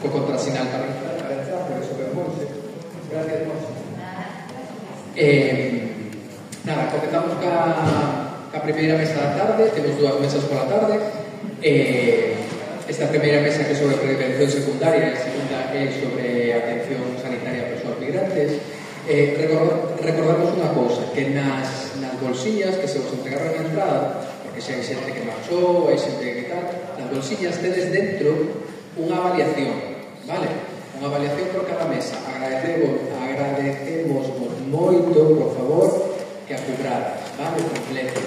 co contrasinal para entrar, por eso veo Monse. Gracias, Monse. Nada, comenzamos ca primeira mesa da tarde. Temos dúas mesas pola tarde. Esta primeira mesa que é sobre prevención secundaria e a segunda é sobre atención sanitaria a persoas migrantes. Recordamos unha cousa, que nas bolsillas que se vos entregaron na entrada, porque se hai xente que marchou, hai xente que tal, nas bolsillas tedes dentro unha avaliación, vale? Unha avaliación por cada mesa. Agradecemos moito, por favor, que a cubrades, vale? Completo.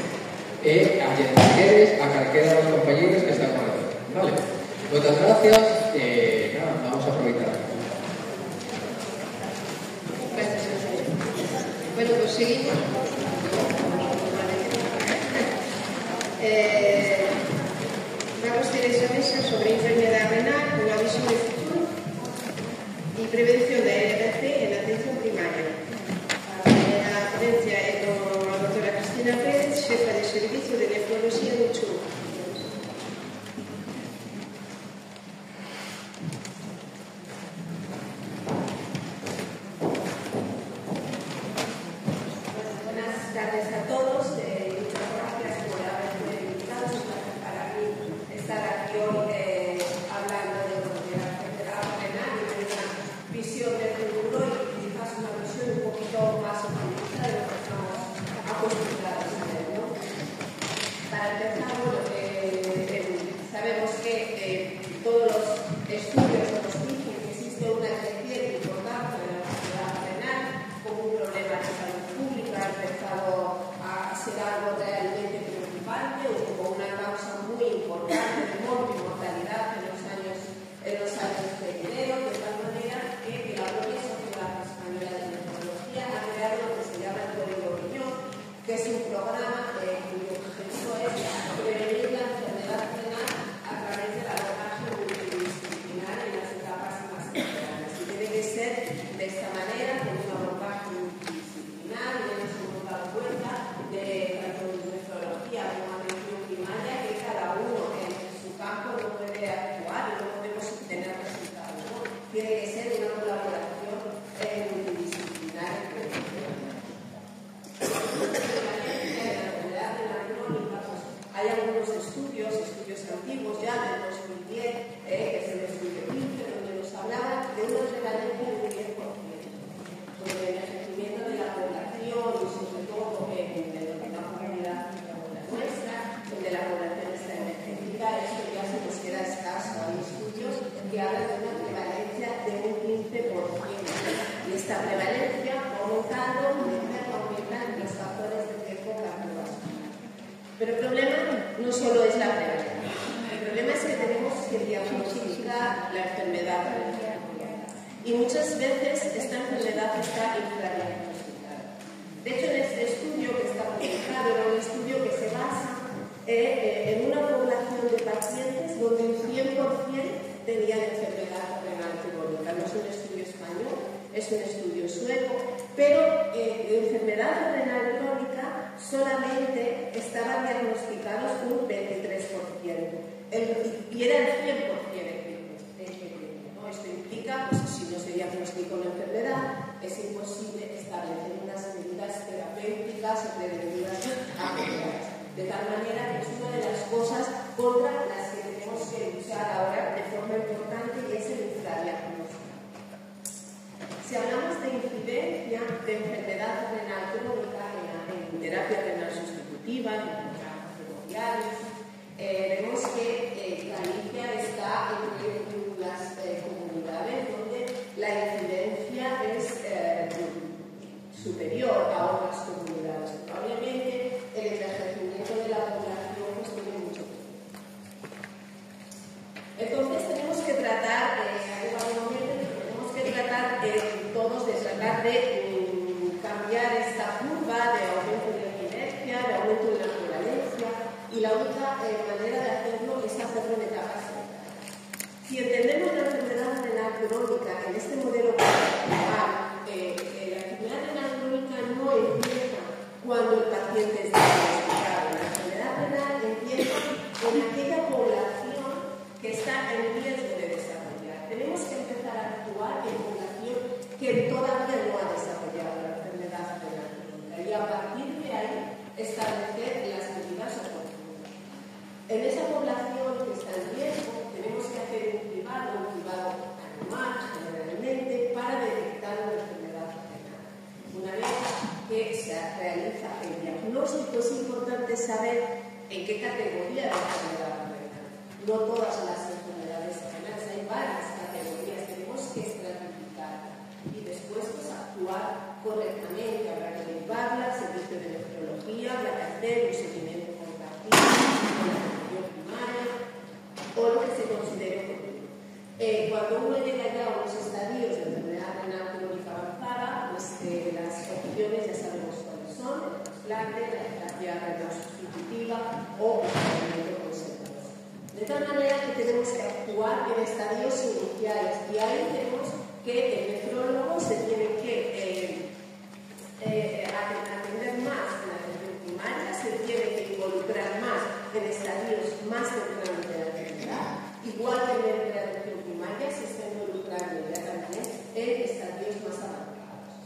E a queres a calquera dos compañeros que están con nosotros, vale? Moitas gracias. Nada, vamos a aproveitar. Bueno, pues seguimos. Vamos a tener esa mesa sobre enfermedad renal con aviso de futuro y prevención de ARC en la atención primaria. La ponencia es con la doctora Cristina Pérez, jefa de servicio de nefrología de Uchu. Pero el problema no solo es la prevención. El problema es que tenemos que diagnosticar la enfermedad renal. Y muchas veces esta enfermedad está infradiagnosticada. De hecho, en este estudio que está publicado, era un estudio que se basa en una población de pacientes donde un 100% tenían enfermedad renal crónica. No es un estudio español, es un estudio sueco, pero de enfermedad renal crónica solamente estaban diagnosticados un 23%, y era el 100%. ¿No? Esto implica, pues, si no se diagnostica una enfermedad, es imposible establecer unas medidas terapéuticas o preventivas adecuadas. De tal manera que es una de las cosas contra las que tenemos que luchar ahora de forma importante, y es el infradiagnóstico. Si hablamos de incidencia de enfermedad renal crónica en terapia renal sustitutiva, en farmacoterapias, vemos que Galicia está entre las comunidades donde la incidencia es superior a otras comunidades. Obviamente, el envejecimiento de la población pues tiene mucho que ver. Entonces, tenemos que tratar, todos de tratar de cambiar esta curva de aumento de la incidencia, de aumento de la prevalencia, y la única manera de hacerlo es hacerlo en etapas tempranas. Si entendemos la enfermedad renal crónica en este modelo actual, la enfermedad renal crónica no empieza cuando el paciente está diagnosticado. La enfermedad renal empieza en aquella población que está en riesgo de desarrollar. Tenemos que que todavía no ha desarrollado la enfermedad renal crónica, y a partir de ahí establecer las medidas oportunas. En esa población que está en riesgo tenemos que hacer un cribado anual generalmente para detectar una enfermedad renal. Una vez que se realiza el diagnóstico, es importante saber en qué categoría de enfermedad renal. No todas las enfermedades renales, hay varias categorías, tenemos que estratificar y después pues, actuar correctamente. Habrá que derivarla al servicio de nefrología, habrá que hacer un seguimiento compartido con la atención primaria o lo que se considere oportuno. Cuando uno llega ya a unos estadios de enfermedad renal crónica avanzada, pues las opciones ya sabemos cuáles son: el trasplante, la terapia renal sustitutiva o el tratamiento conservador. De tal manera que tenemos que actuar en estadios iniciales, y ahí tenemos que el nefrólogo se tiene que atender más en la atención primaria, se tiene que involucrar más en estadios más tempranos de la enfermedad, igual que en la atención primaria se está involucrando ya también en estadios más avanzados.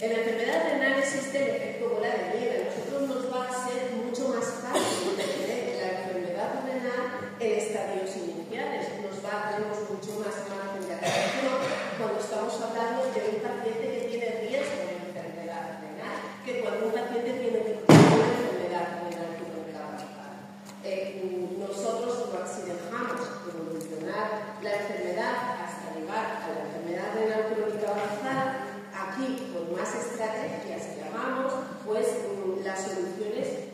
En la enfermedad renal existe el efecto bola de nieve. A nosotros nos va a ser mucho más fácil tener la enfermedad renal en estadios iniciales. Tenemos mucho más margen de actuación cuando estamos hablando de un paciente que tiene riesgo de enfermedad renal, que cuando un paciente tiene una enfermedad renal crónica avanzada. Nosotros no accidentamos evolucionar la enfermedad hasta llegar a la enfermedad renal crónica avanzada. Aquí, con más estrategias que llamamos, pues las soluciones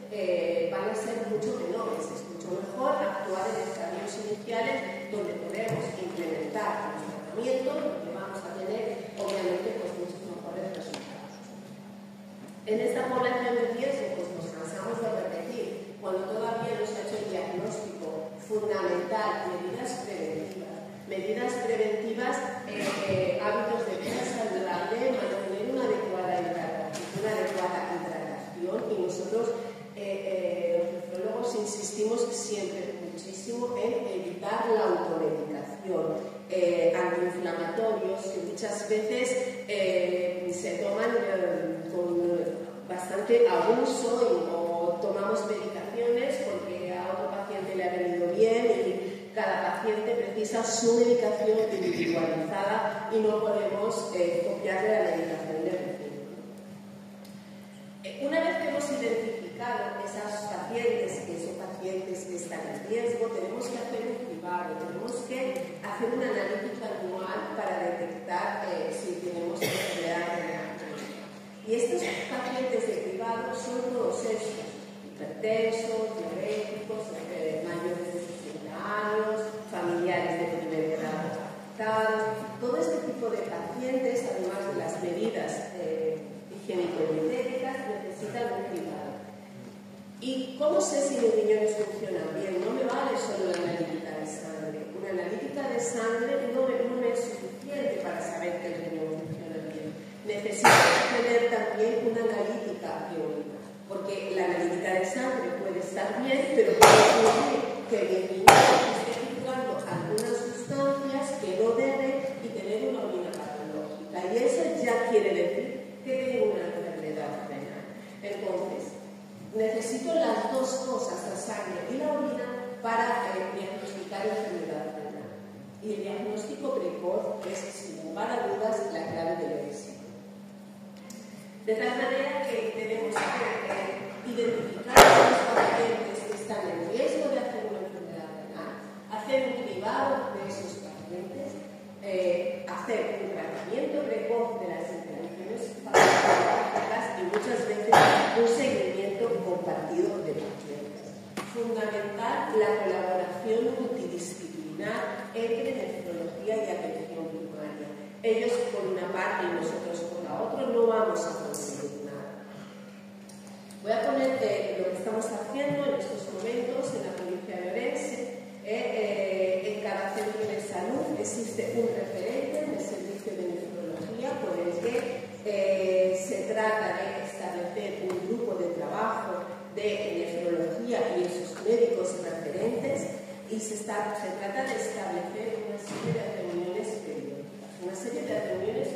van a ser mucho menores. Es mucho mejor actuar en estadios iniciales donde podemos implementar los tratamientos, donde vamos a tener, obviamente, pues muchos mejores resultados. En esta población de riesgo, pues nos cansamos de repetir, cuando todavía no se ha hecho el diagnóstico fundamental, medidas preventivas, hábitos de vida saludable, mantener una adecuada hidratación, y nosotros los nefrólogos insistimos siempre muchísimo en evitar la automedicación, antiinflamatorios que muchas veces se toman con bastante abuso o tomamos medicaciones porque a otro paciente le ha venido bien y cada paciente precisa su medicación individualizada y no podemos copiarle la medicación del vecino. Una vez que hemos identificado esos pacientes que están en riesgo, tenemos que hacer un cribado, tenemos que hacer una analítica anual para detectar si tenemos enfermedad renal crónica. Y estos pacientes de cribado son todos estos: hipertensos, diabéticos, mayores de 60 años, familiares de primer grado afectados. Todo este tipo de pacientes, además de las medidas higiénico-dietéticas, necesitan un cribado. ¿Y cómo sé si mis riñones funcionan bien? No me vale solo la analítica de sangre. Una analítica de sangre no me es suficiente para saber que el riñón funciona bien. Necesito tener también una analítica de orina, porque la analítica de sangre puede estar bien, pero puede ocurrir que mi riñón esté filtrando algunas sustancias que no debe y tener una orina patológica. Y eso ya quiere decir que tengo una enfermedad renal. Entonces, necesito las dos cosas, la sangre y la orina, para diagnosticar enfermedad renal. Y el diagnóstico precoz es, sin lugar a dudas, la clave del éxito. De tal manera que tenemos que identificar a los pacientes que están en riesgo de hacer una enfermedad renal, hacer un cribado de esos pacientes, hacer un tratamiento precoz de las interacciones farmacológicas y muchas veces un seguimiento compartido de pacientes. Fundamental la colaboración multidisciplinar entre nefrología y atención primaria. Ellos por una parte y nosotros por la otra no vamos a conseguir nada. Voy a poner lo que estamos haciendo en estos momentos en la provincia de Orense. En cada centro de salud existe un referente en el servicio de nefrología por el que se trata de establecer un grupo de trabajo de nefrología y esos médicos referentes, y se trata de establecer una serie de reuniones periódicas. Una serie de reuniones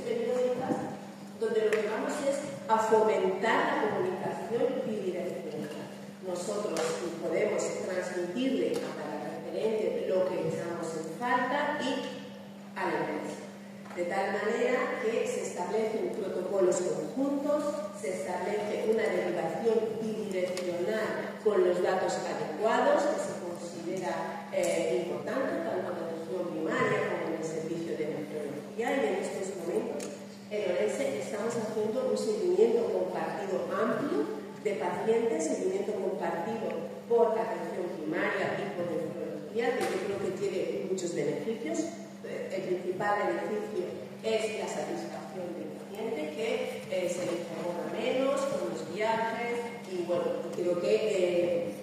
tal manera que se establecen protocolos conjuntos, se establece una derivación bidireccional con los datos adecuados, que se considera importante tanto en la atención primaria como en el servicio de nefrología, y en estos momentos en Orense estamos haciendo un seguimiento compartido amplio de pacientes, seguimiento compartido por atención primaria y por nefrología, que yo creo que tiene muchos beneficios. El principal beneficio es la satisfacción del paciente, que se le incomoda menos con los viajes, y bueno, creo que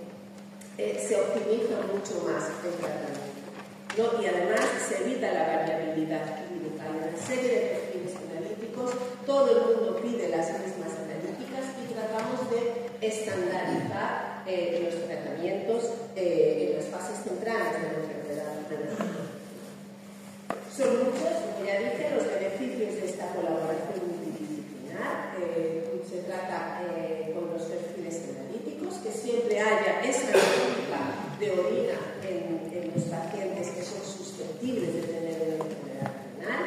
se optimiza mucho más el tratamiento, ¿no? Y además se evita la variabilidad clínica. En una serie de perfiles analíticos todo el mundo pide las mismas analíticas y tratamos de estandarizar los tratamientos en las fases tempranas de la enfermedad renal. Son muchos, como ya dije, los beneficios de esta colaboración multidisciplinar. Se trata con los perfiles analíticos, que siempre haya esa analítica de orina en los pacientes que son susceptibles de tener una enfermedad renal.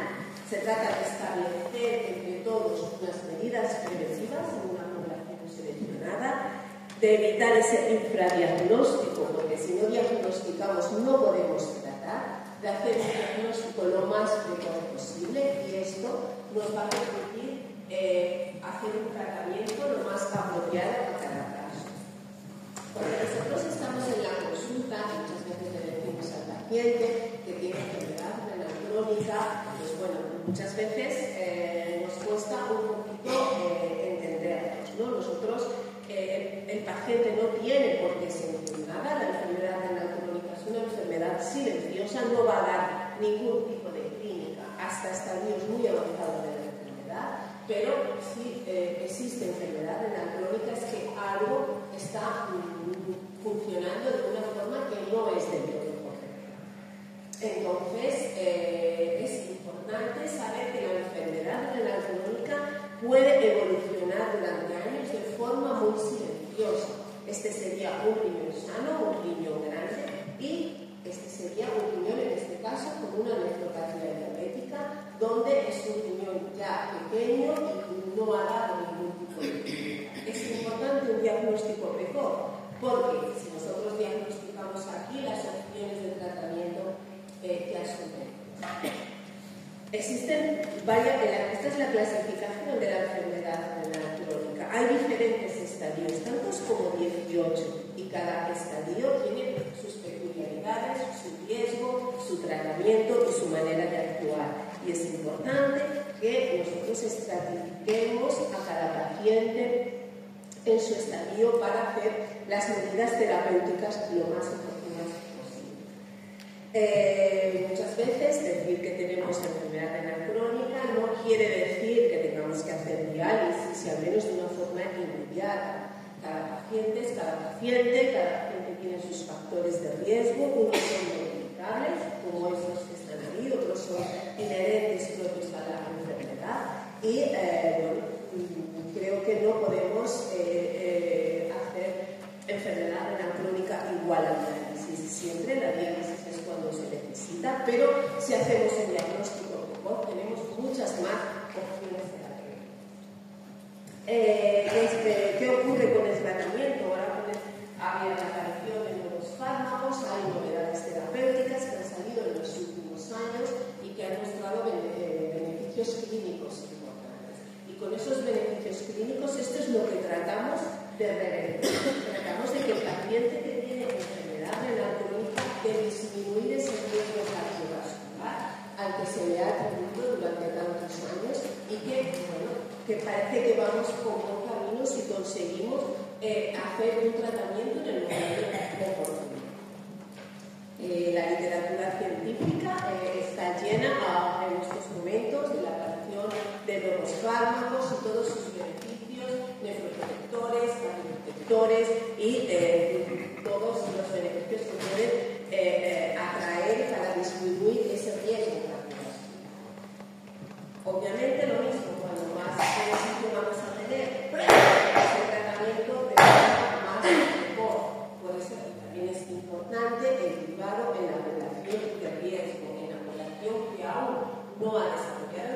Se trata de establecer entre todos unas medidas preventivas en una población seleccionada, de evitar ese infradiagnóstico, porque si no diagnosticamos no podemos tratar, de hacer un diagnóstico lo más precoz posible, y esto nos va a permitir hacer un tratamiento lo más apropiado a cada caso. Cuando nosotros estamos en la consulta, muchas veces le decimos al paciente que tiene enfermedad renal crónica, pues bueno, muchas veces nos cuesta un poquito entenderlos, ¿no? Nosotros, el paciente no tiene por qué sentir nada. La enfermedad renal crónica es una enfermedad silenciosa, no va a dar ningún tipo de clínica hasta estadios muy avanzados de la enfermedad, pero si existe enfermedad renal crónica es que algo está funcionando de una forma que no es del todo correcta. Entonces, es importante saber que la enfermedad renal crónica puede evolucionar durante años de forma muy silenciosa. Este sería un riñón sano, un riñón grande, y este sería un riñón, en este caso, con una nefropatía diabética, donde es un riñón ya pequeño y no ha dado ningún tipo de clínica. Es importante un diagnóstico precoz, porque si nosotros diagnosticamos aquí, las opciones de tratamiento ya son menos. Existen varias, esta es la clasificación de la enfermedad renal crónica. Hay diferentes estadios, tantos como 18, y cada estadio tiene sus peculiaridades, su riesgo, su tratamiento y su manera de actuar. Y es importante que nosotros estratifiquemos a cada paciente en su estadio para hacer las medidas terapéuticas lo más oportunas posible. Muchas veces decir que tenemos enfermedad renal crónica no quiere decir que tengamos que hacer diálisis, y al menos de una forma inmediata. Cada paciente tiene sus factores de riesgo, unos son modificables, como estos que están ahí, otros son inherentes propios a la enfermedad, y creo que no podemos hacer enfermedad renal crónica igual a la diálisis. Siempre la diálisis es cuando se necesita, pero si hacemos un diagnóstico precoz tenemos muchas más opciones terapéuticas. ¿Qué ocurre con el tratamiento? Ahora había la aparición de nuevos fármacos, hay novedades terapéuticas que han salido en los últimos años y que han mostrado beneficios clínicos importantes. Y con esos beneficios clínicos, esto es lo que tratamos de revertir. Tratamos de que el paciente que tiene enfermedad renal crónica de disminuir ese riesgo cardiovascular al que se le ha atribuido durante tantos años, y que parece que vamos por buen camino si conseguimos hacer un tratamiento en el momento oportuno. La literatura científica está llena en estos momentos de la aparición de nuevos fármacos y todos sus beneficios, nefroprotectores, cardioprotectores y todos los beneficios que pueden atraer para disminuir ese riesgo cardiovascular. Obviamente lo mismo, cuando más beneficio vamos a tener, ese tratamiento de forma más mejor. Por eso también es importante el cribado en la población de riesgo, en la población que aún no ha desarrollado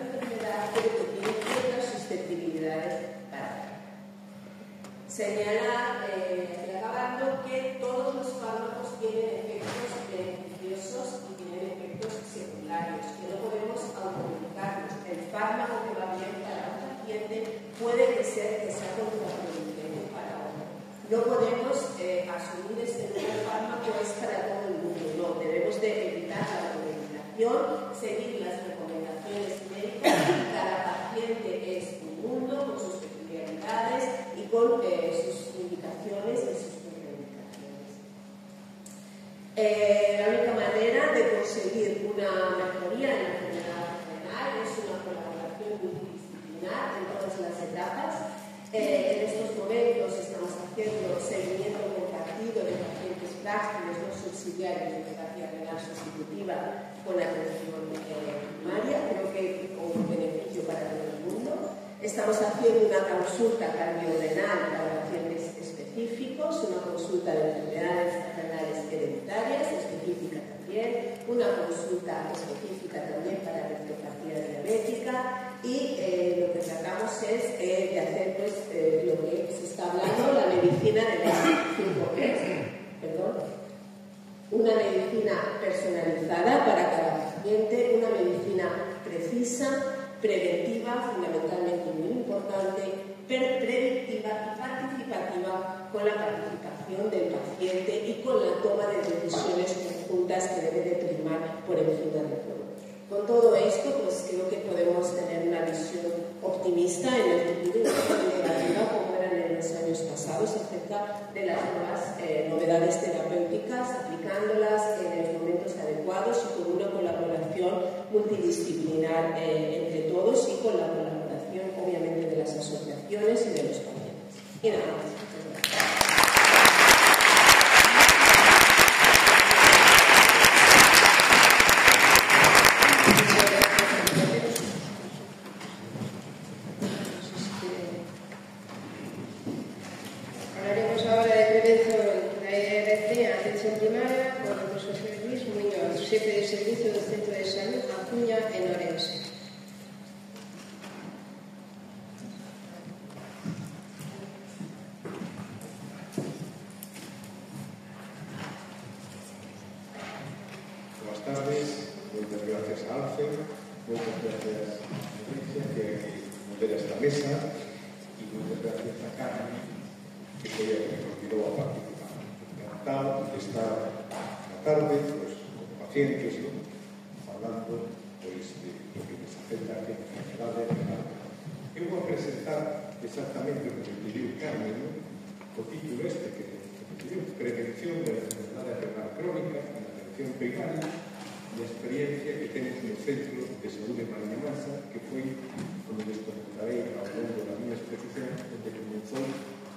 No podemos asumir este nuevo fármaco es para todo el mundo, no, debemos de evitar la automedicación, seguir las recomendaciones médicas. Cada paciente es un mundo con sus peculiaridades y con sus indicaciones y sus contraindicaciones. La única manera de conseguir una mejoría en la enfermedad renal es una colaboración multidisciplinar en todas las etapas. En estos momentos estamos haciendo seguimiento compartido de pacientes frágiles no subsidiarios de terapia renal sustitutiva con atención primaria, creo que con un beneficio para todo el mundo. Estamos haciendo una consulta cardiorrenal para pacientes específicos, una consulta de enfermedades renales hereditarias específica también, una consulta específica también para retinopatía diabética y lo que tratamos es de hacer pues, lo que se está hablando, la medicina de las 5 perdón, una medicina personalizada para cada paciente, una medicina precisa, preventiva, fundamentalmente muy importante, predictiva y participativa, con la participación del paciente y con la toma de decisiones conjuntas que debe de primar por encima de todo. Con todo esto, pues creo que podemos tener una visión optimista en el futuro y no negativa como eran en los años pasados acerca de las nuevas novedades terapéuticas, aplicándolas en los momentos adecuados y con una colaboración multidisciplinar entre todos y con la colaboración obviamente de las asociaciones y de los pacientes. Y nada más. Hablaremos ahora de prevención da ERC a atención primaria con o profesor Luis Muñoz, xefe de servicio do Centro de Salud A Cuña en Ourense. Buenas tardes, muchas gracias a Alfred, muchas gracias a Alicia que modera esta mesa y muchas gracias a Carmen que foi a que me convidou a participar. Encantado de estar na tarde pues, con pacientes, ¿no? Falando pues, de lo que nos afecta a la enfermedade renal. Eu vou presentar exactamente o que me pediu Carmen, ¿no? O título este que me pediu, Prevención de la enfermedade renal crónica en atención primaria e a experiencia que temos no Centro de Saúde Mariña Mansa, que foi onde les comentarei ao longo da minha exposición, onde comenzou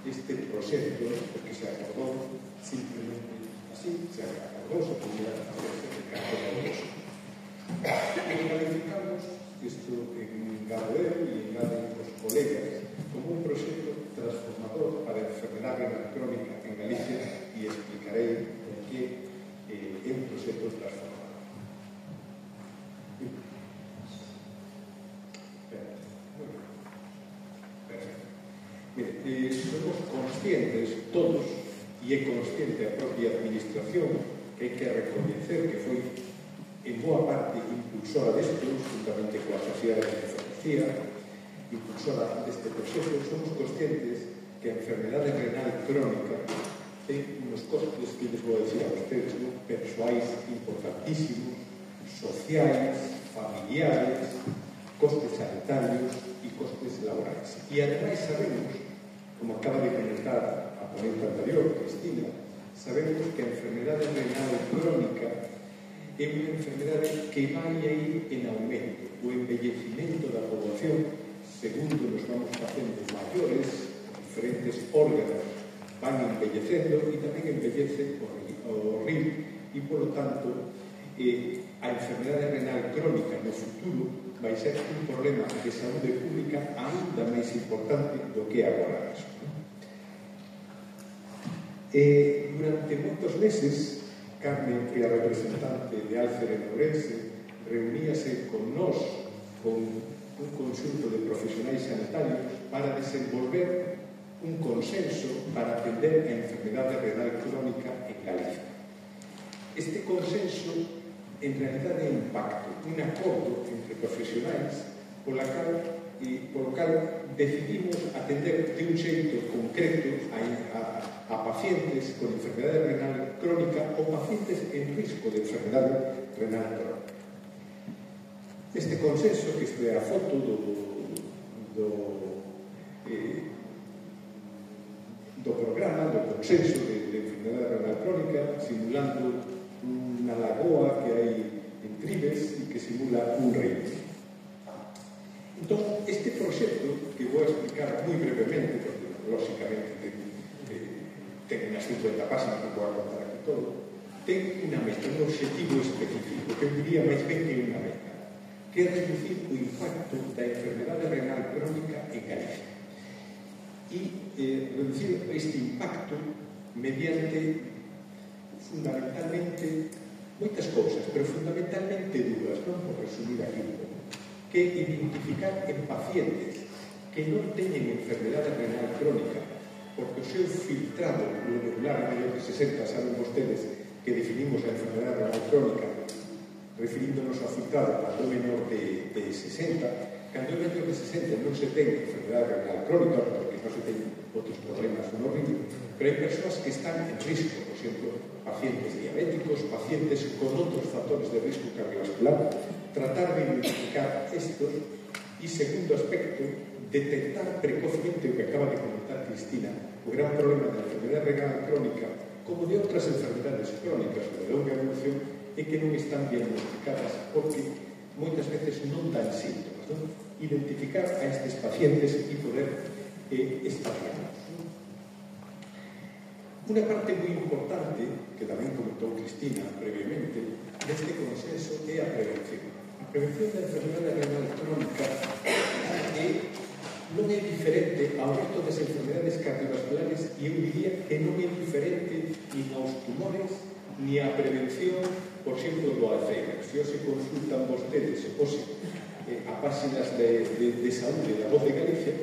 este proxecto, porque se acordou simplemente así, se acordou, se podía hacerse de campo de uso. E calificamos isto en Gaboero e en Gaden os colegas como un proxecto transformador para a enfermedade renal crónica en Galicia e explicarei por que é un proxecto transformador. Mire, somos conscientes todos, e é consciente a propia administración, que hai que recoñecer que foi en boa parte impulsora deste, juntamente coa Sociedade de Nefrología, impulsora deste proxecto. Somos conscientes que a enfermedade renal crónica ten unos costes que les vou dicir a vostedes, ¿no? Persoais importantísimos, sociais, familiares, costes sanitarios e costes laborais. E ademais sabemos, como acaba de comentar a ponente anterior, Cristina, sabemos que a enfermedade renal crónica é unha enfermedade que vai a ir en aumento. O envellecimento da población, segundo nos vamos facendo maiores, diferentes órganos van envellecendo e tamén envellece o rim e, polo tanto, a enfermedade renal crónica no futuro vai ser un problema de saúde pública ainda máis importante do que agora mesmo. Durante moitos meses, Carmen, que é a representante de Alcer en Ourense, reuníase con nós, con un conxunto de profesionais sanitarios, para desenvolver un consenso para atender a enfermedade renal crónica en Galicia. Este consenso, en realidade, é un pacto, un acordo entre profesionais pola cal polo cal decidimos atender de un xeito concreto a pacientes con enfermedade renal crónica ou pacientes en risco de enfermedade renal crónica. Este consenso, que isto é a foto do programa, do consenso de enfermedade renal crónica, simulando unha lagoa que hai en Tribes e que simula un río. Entón, este proxecto, que vou explicar moi brevemente, porque, lóxicamente, ten unhas 50 páginas, que vou a contar aquí todo, ten unha meta, un objetivo específico, que eu diría máis ben que unha meta, que é reducir o impacto da enfermedade renal crónica en Galicia. E reducir este impacto mediante, fundamentalmente, moitas cousas, pero fundamentalmente dúas, non por resumir aquí un pouco, que identificar en pacientes que non teñen enfermedade renal crónica, porque o seu filtrado glomerular menor de 60, saben vostedes que definimos a enfermedade renal crónica referíndonos ao filtrado cando é menor de 60, cando é menor de 60 non se ten enfermedade renal crónica, porque non se ten outros problemas no ritmo, pero hai persoas que están en risco, por exemplo, pacientes diabéticos, pacientes con outros factores de risco cardiovascular, tratar de identificar estos e, segundo aspecto, detectar precozmente o que acaba de comentar Cristina, o gran problema da enfermedade renal crónica, como de outras enfermedades crónicas ou de longa evolución, é que non están diagnosticadas porque moitas veces non dan síntomas, non? Identificar a estes pacientes e poder estabilizarlos. Unha parte moi importante, que tamén comentou Cristina previamente, deste consenso é a prevención. A prevención da enfermedade renal crónica non é diferente ao resto das enfermedades cardiovasculares e eu diría que non é diferente nin aos tumores ni a prevención, por exemplo, do Alzheimer. Se hoxe consultan vostedes a páxinas de saúde da Voz de Galicia,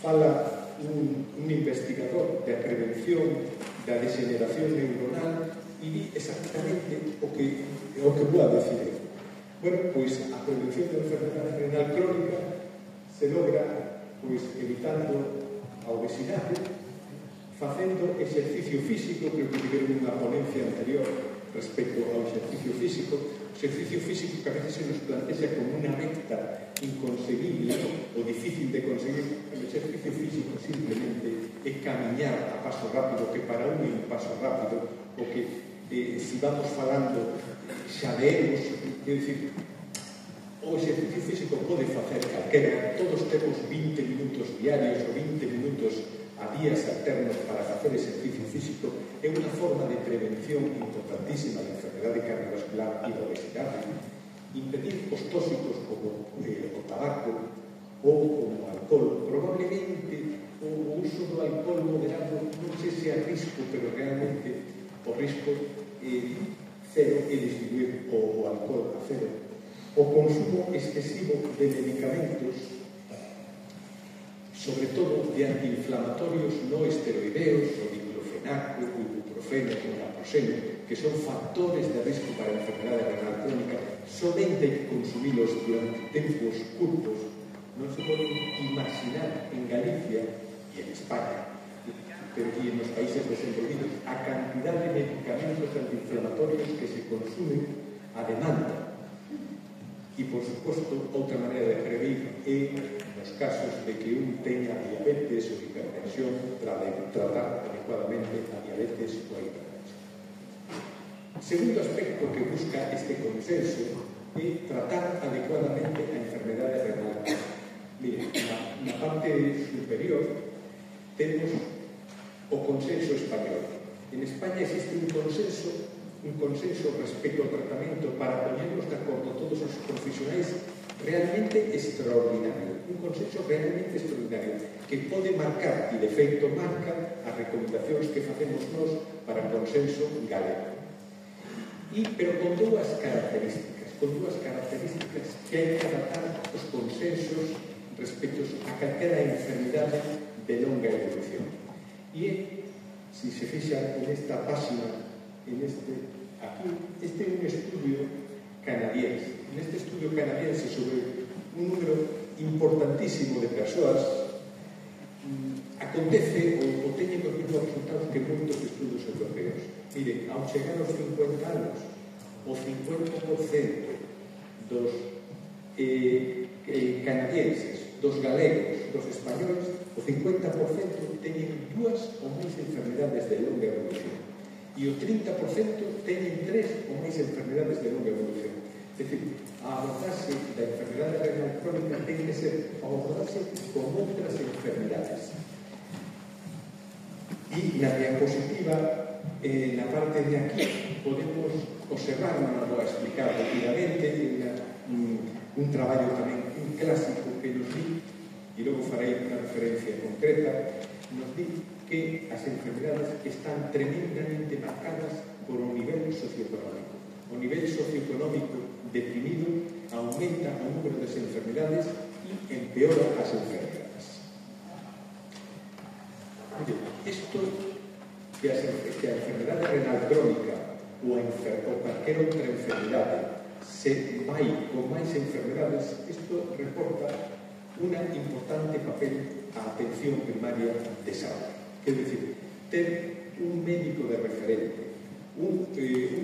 fala un investigador da prevención da degeneración neuronal e di exactamente o que vou a decir. Bueno, pois a prevención da enfermedade renal crónica se logra evitando a obesidade, facendo exercicio físico, creo que tiveron unha ponencia anterior respecto ao exercicio físico, que a veces se nos plantea como unha meta inconseguible ou difícil de conseguir. O exercicio físico simplemente é camiñar a paso rápido, que para un é un paso rápido, o que se vamos falando xa vemos, quero dicir, o exercicio físico pode facer calquera, todos temos 20 minutos diarios ou 20 minutos a días alternos para facer exercicio físico, é unha forma de prevención importantísima da enfermedade cardiovascular e da obesidade. Impedir os tóxicos como o tabaco ou como o alcohol. Probablemente o uso do alcohol moderado non sei se é risco, pero realmente o risco é cero, é disminuir o alcohol a cero. O consumo excesivo de medicamentos, sobre todo de antiinflamatorios no esteroideos, o diclofenaco, o ibuprofeno, o naproxeno, que son factores de risco para a enfermedade renal crónica, somente hai que consumilos durante tempos curtos. Non se poden imaginar en Galicia e en España, pero e en os países desenvolvidos, a cantidad de medicamentos antiinflamatorios que se consumen a demanda. E, por suposto, outra maneira de prevenir é nos casos de que un teña diabetes ou hipertensión, tratar adecuadamente a diabetes ou a hipertensión. Segundo aspecto que busca este consenso é tratar adecuadamente a enfermedade renal. Mire, na parte superior temos o consenso español. En España existe un consenso respecto ao tratamento para poñernos de acordo todos os profesionais realmente extraordinario, un consenso realmente extraordinario que pode marcar, e de feito marca, as recomendacións que facemos nós para o consenso galego. Pero con dúas características que hai que adaptar os consensos respecto a calquera enfermidade de longa evolución. E se se fixan en esta página, aquí, este é un estudio canadiense. Neste estudio canadiense sobre un número importantísimo de persoas acontece ou teñen os mesmos resultados que moitos estudos europeos. Miren, ao chegar aos 50 anos, o 50% dos canadienses, dos galegos, dos españoles, o 50% teñen 2 ou máis enfermedades de longa evolución. E o 30% teñen 3 ou máis enfermedades de longa evolución. É dicir, a abordarse da enfermedade renal crónica ten que ser abordarse con outras enfermedades. E na diapositiva, na parte de aquí, podemos observar, non vou a explicar rapidamente, un traballo tamén un clásico que nos di, e logo farei unha referencia concreta, nos di que as enfermedades están tremendamente marcadas por un nivel socioeconómico. O nivel socioeconómico deprimido aumenta o número das enfermedades e empeora as enfermedades. Isto que a enfermedade renal crónica ou cualquier outra enfermedade se vai con máis enfermedades, isto reporta unha importante papel á atención primaria de saúde. Quer dicir, ter un médico de referente, un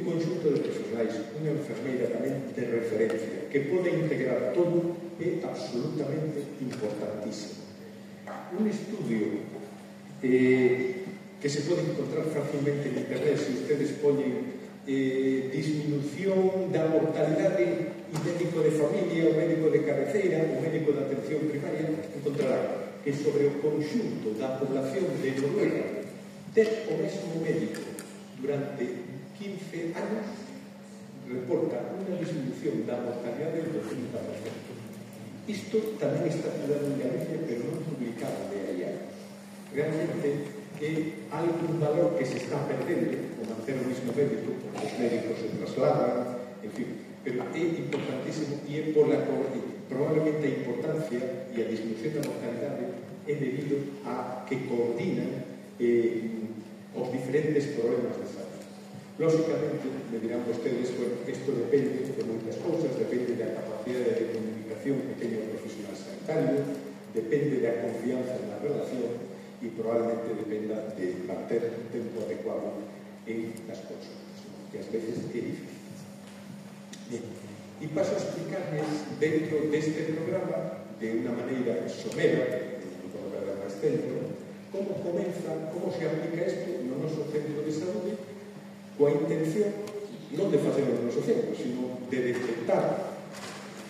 conxunto de profesionais, unha enfermeira tamén de referencia, que pode integrar todo, é absolutamente importantísimo. Un estudio que se pode encontrar fácilmente en internet, se ustedes poñen disminución da mortalidade e médico de familia, o médico de cabeceira, o médico de atención primaria, encontrarán que sobre o conxunto da población de Noruega ter o mesmo médico durante 15 anos reporta unha disminución da mortalidade do 30%. Isto tamén está estudado en Galicia, pero non publicado de aí anos. Realmente é algún valor que se está perdendo o manter o mismo médico, os médicos se trasladan, en fin, pero é importantísimo e é probablemente a importancia e a disminución da mortalidade é debido a que coordinan os diferentes problemas de saúde. Lógicamente, me dirán vostedes, bueno, isto depende de moitas cousas, depende da capacidade de comunicación que teña o profesional sanitario, depende da confianza na relación e probablemente dependa de manter un tempo adecuado en las consultas, que ás veces é difícil. Bien, e paso a explicarles dentro deste programa, de unha maneira somera, non vou dar máis tempo, como comeza, como se aplica isto no noso centro de saúde, coa intención non de facer o noso centro, sino de detectar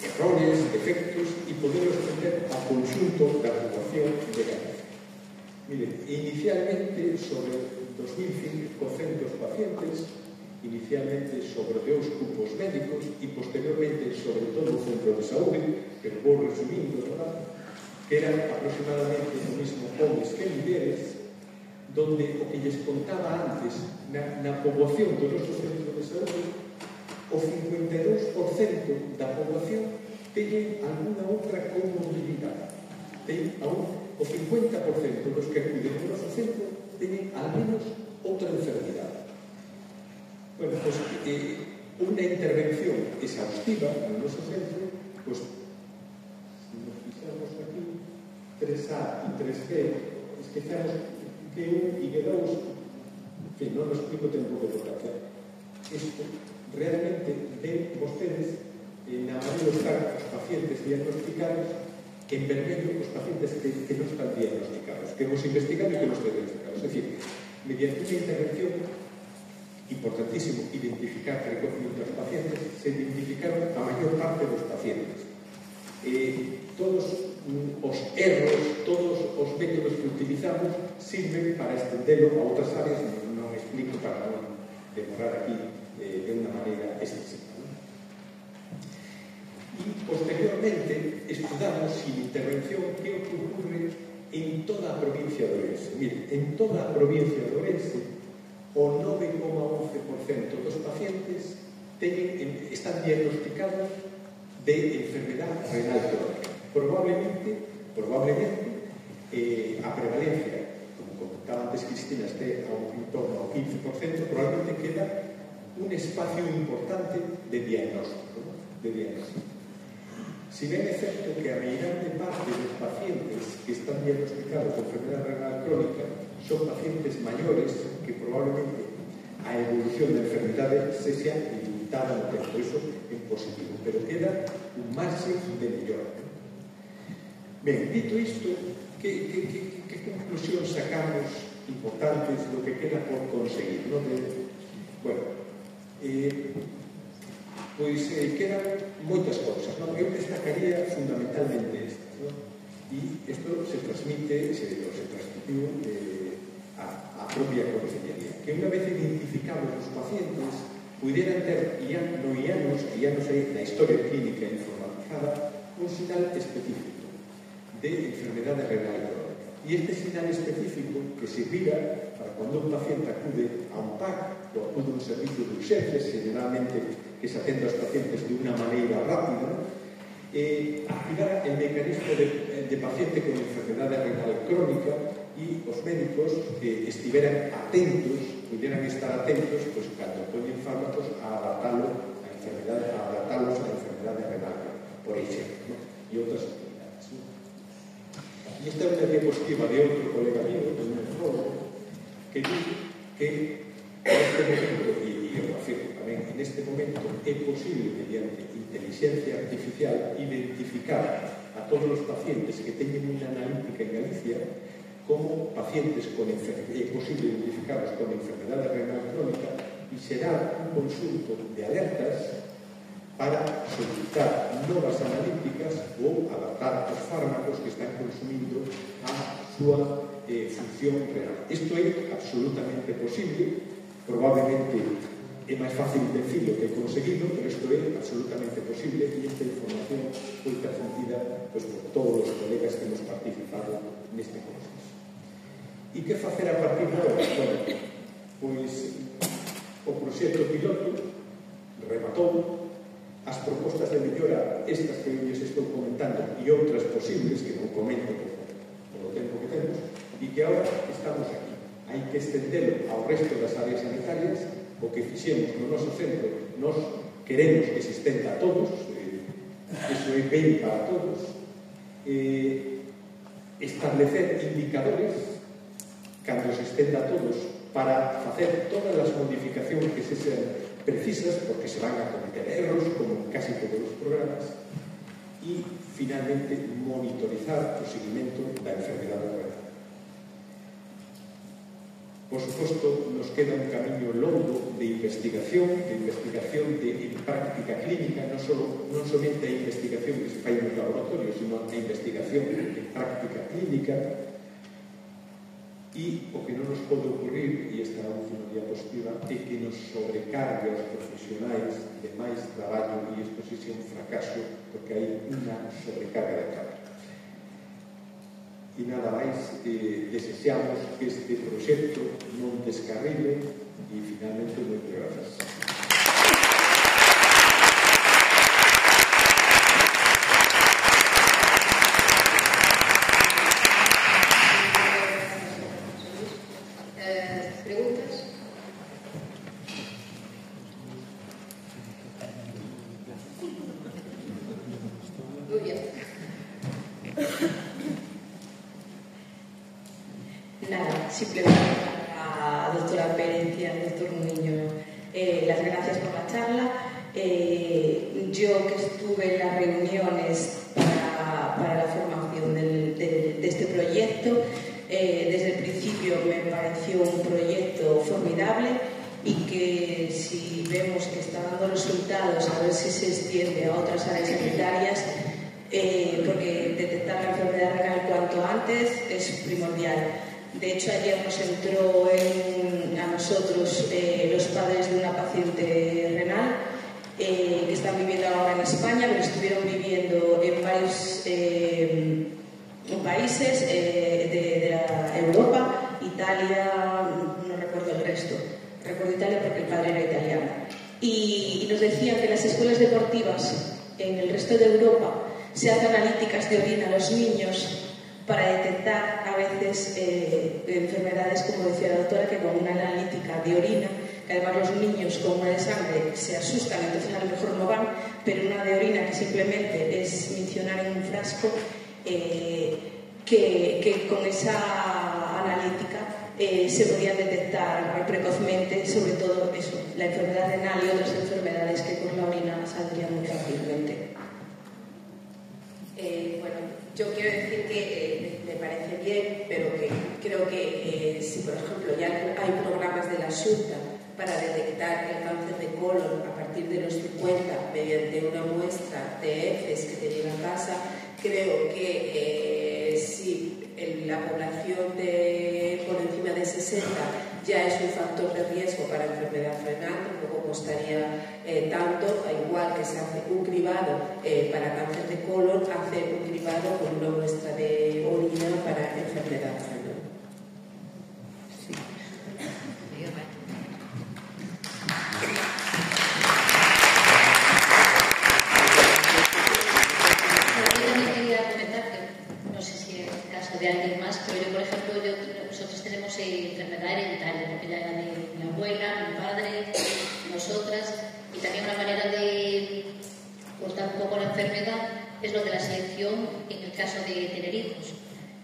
errores, defectos e poderlos tender a conxunto da poboación de Galicia. Miren, inicialmente sobre 2.500 pacientes, inicialmente sobre 2 grupos médicos e posteriormente sobre todo o centro de saúde, pero vou resumindo, ¿verdad? Que eran aproximadamente o mismo homes que mulleres, donde o que lles contaba antes na poboación do noso centro de saúde, o 52% da poboación teñen alguna outra comorbilidade. Ten aún o 50% dos que acuden ao noso centro teñen al menos outra enfermidade. Bueno, pues unha intervención exhaustiva no noso centro, pues se nos fixamos aquí 3A e 3B, esquecemos que 1 e que 2, que non nos explico tempo de votación. Isto realmente ven vostedes na maioría dos casos os pacientes diagnosticados, en vermello os pacientes que non están diagnosticados, que hemos investigado e que non están diagnosticados. Es decir, mediante unha intervención importantísimo identificar precozmente os pacientes, se identificaron a maior parte dos pacientes. Todos os erros, todos os métodos que utilizamos sirven para estendelo a outras áreas, non explico para non demorar aquí de unha maneira extensiva. Y posteriormente estudamos sin intervención qué ocurre en toda a provincia de Ourense. Mire, en toda a provincia de Ourense, o 9,11% dos pacientes están diagnosticados de enfermedad renal crónica. Probablemente a prevalencia, como comentaba antes Cristina, esté en torno ao 15%, probablemente queda un espacio importante de diagnóstico. Si bien es cierto que a meirande parte dos pacientes que están diagnosticados de enfermedad renal crónica son pacientes maiores que probablemente a evolución da enfermedade se sea limitada no tempo, eso é positivo, pero queda un marxe de mellora. Ben, dito isto, que conclusión sacamos importantes do que queda por conseguir, non? Bueno, pois quedan moitas cousas, non? Eu destacaría fundamentalmente estas, non? E isto se transmitiu a propia consellería, que unha vez identificados os pacientes pudieran ter ianos na historia clínica informatizada un sinal específico de enfermedade renal crónica. E este sinal específico que servirá para cuando un paciente acude a un PAC ou acude a un servicio de urgencias, generalmente que se atenda aos pacientes de unha maneira rápida, activar el mecanismo de paciente con enfermedade renal crónica e os médicos que estiveran atentos, pudieran estar atentos, pues, cando poñen fármacos a adaptalos a la enfermedade renal, por exemplo, ¿no? E outras actividades, ¿no? E esta é unha diapositiva de outro colega mío, de un nefrólogo, que dice que neste momento, e eu afirmo tamén, en este momento é posible, mediante inteligencia artificial, identificar a todos os pacientes que teñen unha analítica en Galicia como pacientes con enfermedade, é posible identificarlos con enfermedade renal crónica e xerar un conxunto de alertas para solicitar novas analíticas ou adaptar os fármacos que están consumindo a súa función renal. Isto é absolutamente posible, probablemente é máis fácil decirlo que conseguirlo, pero isto é absolutamente posible e esta información foi transmitida pues, por todos os colegas que hemos participado neste proceso. E que facer a partir de agora? Bueno, pois o proxecto piloto rematou as propostas de mellora, estas que eu estou comentando e outras posibles que non comento por o tempo que temos e que agora estamos aquí. Hai que estendelo ao resto das áreas sanitarias. O que fixemos no noso centro, nos queremos que se estenda a todos, eso é ben para todos, establecer indicadores cando se estenda a todos para facer todas as modificacións que se sean precisas, porque se van a cometer erros, como en casi todos os programas, e, finalmente, monitorizar o seguimento da enfermedade renal. Por suposto, nos queda un camiño longo de investigación de práctica clínica, non somente a investigación que se fai nos laboratorios, sino a investigación de práctica clínica. E o que non nos pode ocurrir, e esta é a última diapositiva, é que nos sobrecargue aos profesionais de máis traballo e isto se é un fracaso porque hai unha sobrecarga de traballo. E nada máis, desexamos que este proxecto non descarrile e finalmente moitas grazas. Simplemente a la doctora Pérez y al doctor Muñoz las gracias por la charla. Yo que estuve en las reuniones para la formación de este proyecto, desde el principio me pareció un proyecto formidable y que si vemos que está dando resultados, a ver si se extiende a otras áreas sanitarias, porque detectar la enfermedad renal cuanto antes es primordial. De hecho, ayer nos entró a nosotros los padres de una paciente renal que están viviendo ahora en España, pero estuvieron viviendo en varios países de Europa, Italia, no recuerdo el resto. Recuerdo Italia porque el padre era italiano. Y nos decían que las escuelas deportivas en el resto de Europa se hacen analíticas de orina a los niños para detectar a veces enfermedades, como decía la doctora, que con una analítica de orina que además los niños con una de sangre se asustan, entonces a lo mejor no van, pero una de orina que simplemente es misionar en un frasco, que con esa analítica se podían detectar precozmente, sobre todo eso, la enfermedad renal y otras enfermedades que por la orina saldrían muy fácilmente. Bueno, yo quiero decir que me parece bien, pero que creo que si, por ejemplo, ya hay programas de la Xunta para detectar el cáncer de colon a partir de los 50 mediante una muestra de heces que te llega a casa, creo que si la población por encima de 60 ya es un factor de riesgo para enfermedad renal, tampoco costaría tanto, igual que se hace un cribado para cáncer de colon, hacer un cribado con una muestra de orina para enfermedad renal. Sí. De alguien más, pero yo, por ejemplo, nosotros tenemos enfermedad hereditaria, porque ya era de mi abuela, mi padre, nosotras, y también una manera de cortar un poco la enfermedad es lo de la selección en el caso de tener hijos,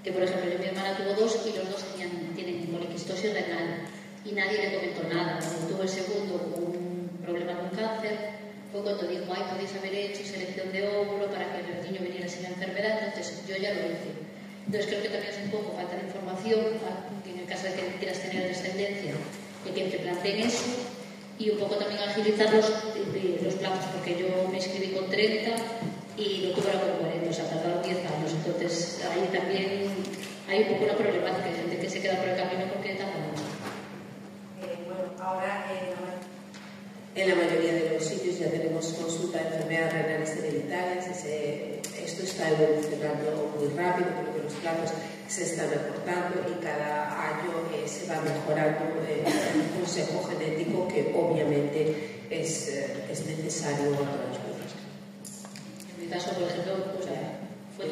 que por ejemplo mi hermana tuvo 2 y los 2 tienen poliquistosis renal y nadie le comentó nada. Cuando tuvo el segundo un problema con cáncer, fue cuando dijo, podéis haber hecho selección de óvulo para que el niño viniera sin la enfermedad, entonces yo ya lo hice. Entonces creo que también es un poco falta de información, que en el caso de que quieras tener descendencia, de que te planteen eso, y un poco también agilizar los plazos, porque yo me inscribí con 30 y lo tuve ahora con 40, o sea, tardaron 10 años. Entonces ahí también hay un poco una problemática, hay gente que se queda por el camino porque tarda mucho. Bueno, ahora en la mayoría de los sitios ya tenemos consulta de enfermedades renales hereditarias. Esto está evolucionando muy rápido, creo que los plazos se están acortando y cada año se va mejorando el consejo genético, que obviamente es necesario a todas las cosas. En mi caso, por ejemplo, fue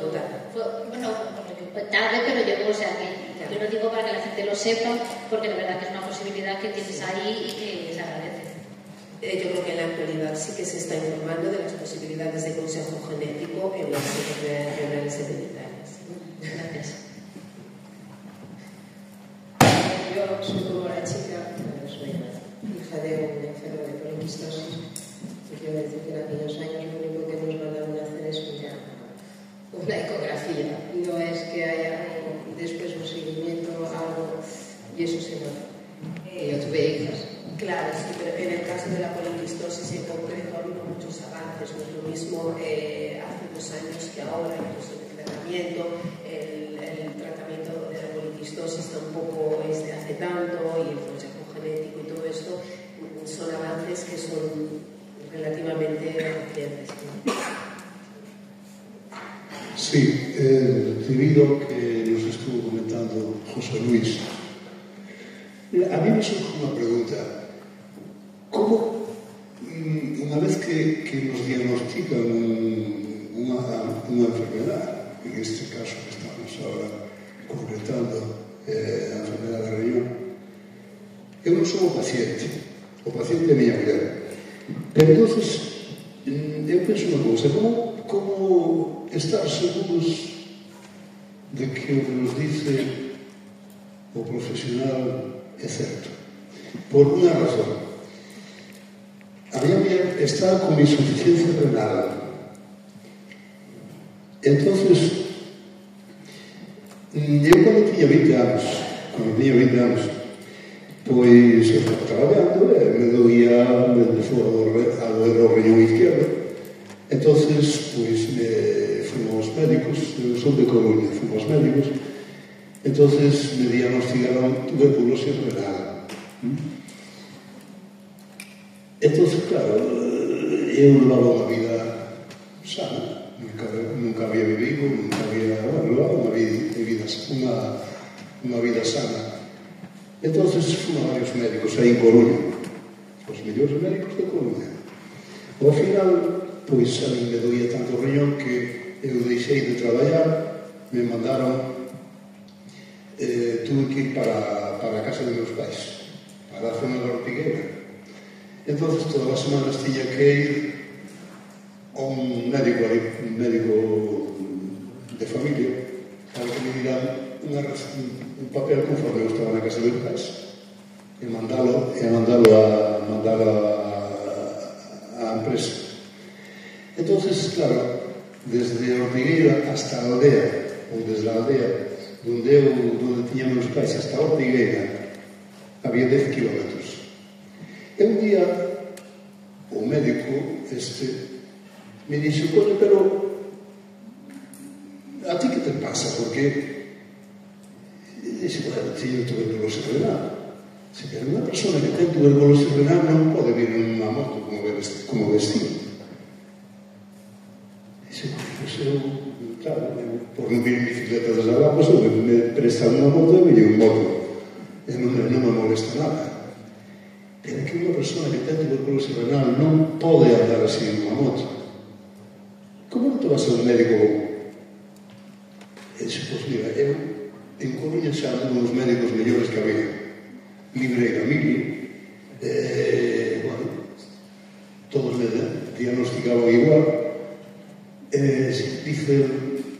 tarde, pero llegó, o sea, que yo lo digo para que la gente lo sepa, porque la verdad que es una posibilidad que tienes ahí y que se agradece. Yo creo que en la actualidad sí que se está informando de las posibilidades de consejo genético en las enfermedades renales hereditarias. Gracias. Yo soy como la chica, soy hija de un enfermo de poliquistosis, y quiero decir que en aquellos años lo único que nos mandaron a hacer es una ecografía, no es que haya después un seguimiento, algo, y eso se nota. Yo tuve hijas. Claro, sí, pero en el caso de la poliquistosis en concreto ha habido muchos avances. No es lo mismo hace 2 años que ahora, incluso el tratamiento de la poliquistosis tampoco es de hace tanto, y el consejo genético y todo esto son avances que son relativamente recientes. Sí, debido a que nos estuvo comentando José Luis, a mí me surge una pregunta. ¿Cómo, una vez que nos diagnostican una enfermedad, en este caso que estamos ahora concretando, la enfermedad de riñón, eu non sou o paciente é a miña muller, pero entonces eu penso unha cousa, como estar seguros de que o que nos dice o profesional é certo? Por unha razón. A miña muller está con insuficiencia renal. Entonces, eu cando tiña 20 anos, pois eu estaba traballando e me empezou a doer o riñón izquierdo. Entonces, pois fomos aos médicos, eu son de Coruña, fomos aos médicos, entonces me diagnosticaron tuberculosis renal. Entonces, claro, eu levaba unha vida sana, nunca había vivido, levaba unha vida sana. Entonces, fui a varios médicos aí en Coruña, os mellores médicos de Coruña. Ao final, pois a mí me doía tanto o riñón que eu deixei de traballar, me mandaron, tuve que ir para a casa de meus pais, para a zona da Ortigueira. Entonces todas as semanas tiña que ir a un médico de familia para que me diran un papel conforme eu estaba na casa de pais e mandalo a empresa. Entonces, claro, desde Ortigueira hasta a aldea, ou desde a aldea donde tiña meus pais hasta Ortigueira, había 10 kilómetros. E un día o médico me dixo: coño, pero a ti que te pasa? Porque dixo: bueno, teño tuberculose renal. Se que unha persona que ten tuberculose renal non pode vir en unha moto como vestido. Dixo: pois eu, claro, por non vir en bicicleta desde lá, pois eu me prestan unha moto e veño en moto e non me molesta nada. Pero que unha persona que ten tuberculose renal non pode andar así en unha moto. Como non te vas a un médico? E dixo: pois mira, eu en Coruña xa ando uns médicos mellores que había. Libreira Mili, bueno, todos me diagnosticaban igual. Dice: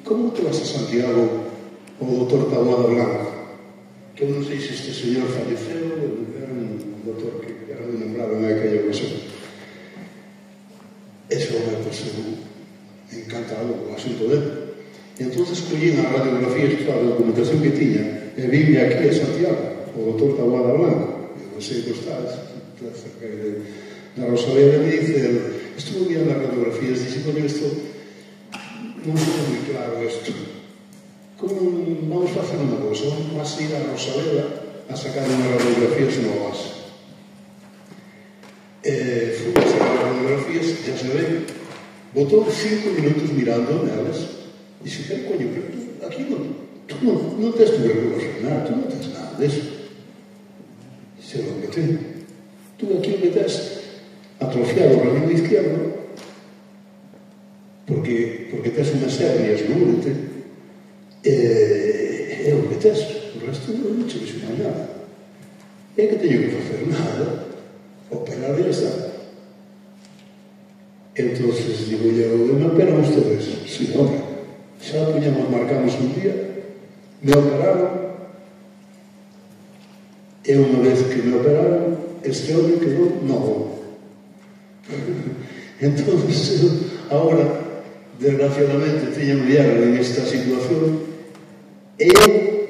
como te vas a Santiago o doutor Taboada Blanco? Que eu non sei se este señor faleceu, era un doutor que era moi nombrado en aquella ocasión. Eso me poseu encantado o asunto dele. E entonces collí na radiografía, a documentación que tiña, e vime aquí a Santiago, o doutor Taboada Blanco, eu non sei que está cerca da Rosaleda, me dice: estuvo viendo as radiografías, dice: con isto non foi moi claro isto. Como vamos a facer unha cosa? Vas a ir a Rosaleda a sacar unhas radiografías novas. Fui a sacar as radiografías, ya se ven, botou 5 minutos mirando nelas. Dixe: pero coño, pero tú aquí non tes tuberculose renal, tú non tes nada deso. Dixe: o que ten? Tú aquí o que tes atrofiado o ramiro izquierdo porque tes unhas hernias no úrete, e o que tes, o resto non che vexo máis nada. E que teño que facer? Nada, operar e está. Entonces digo eu: me operan ustedes? Sí, hombre, xa marcamos un día, me operaron, e unha vez que me operaron, este hombre quedou novo. Entonces, ahora, desgraciadamente, teño un diálogo en esta situación, e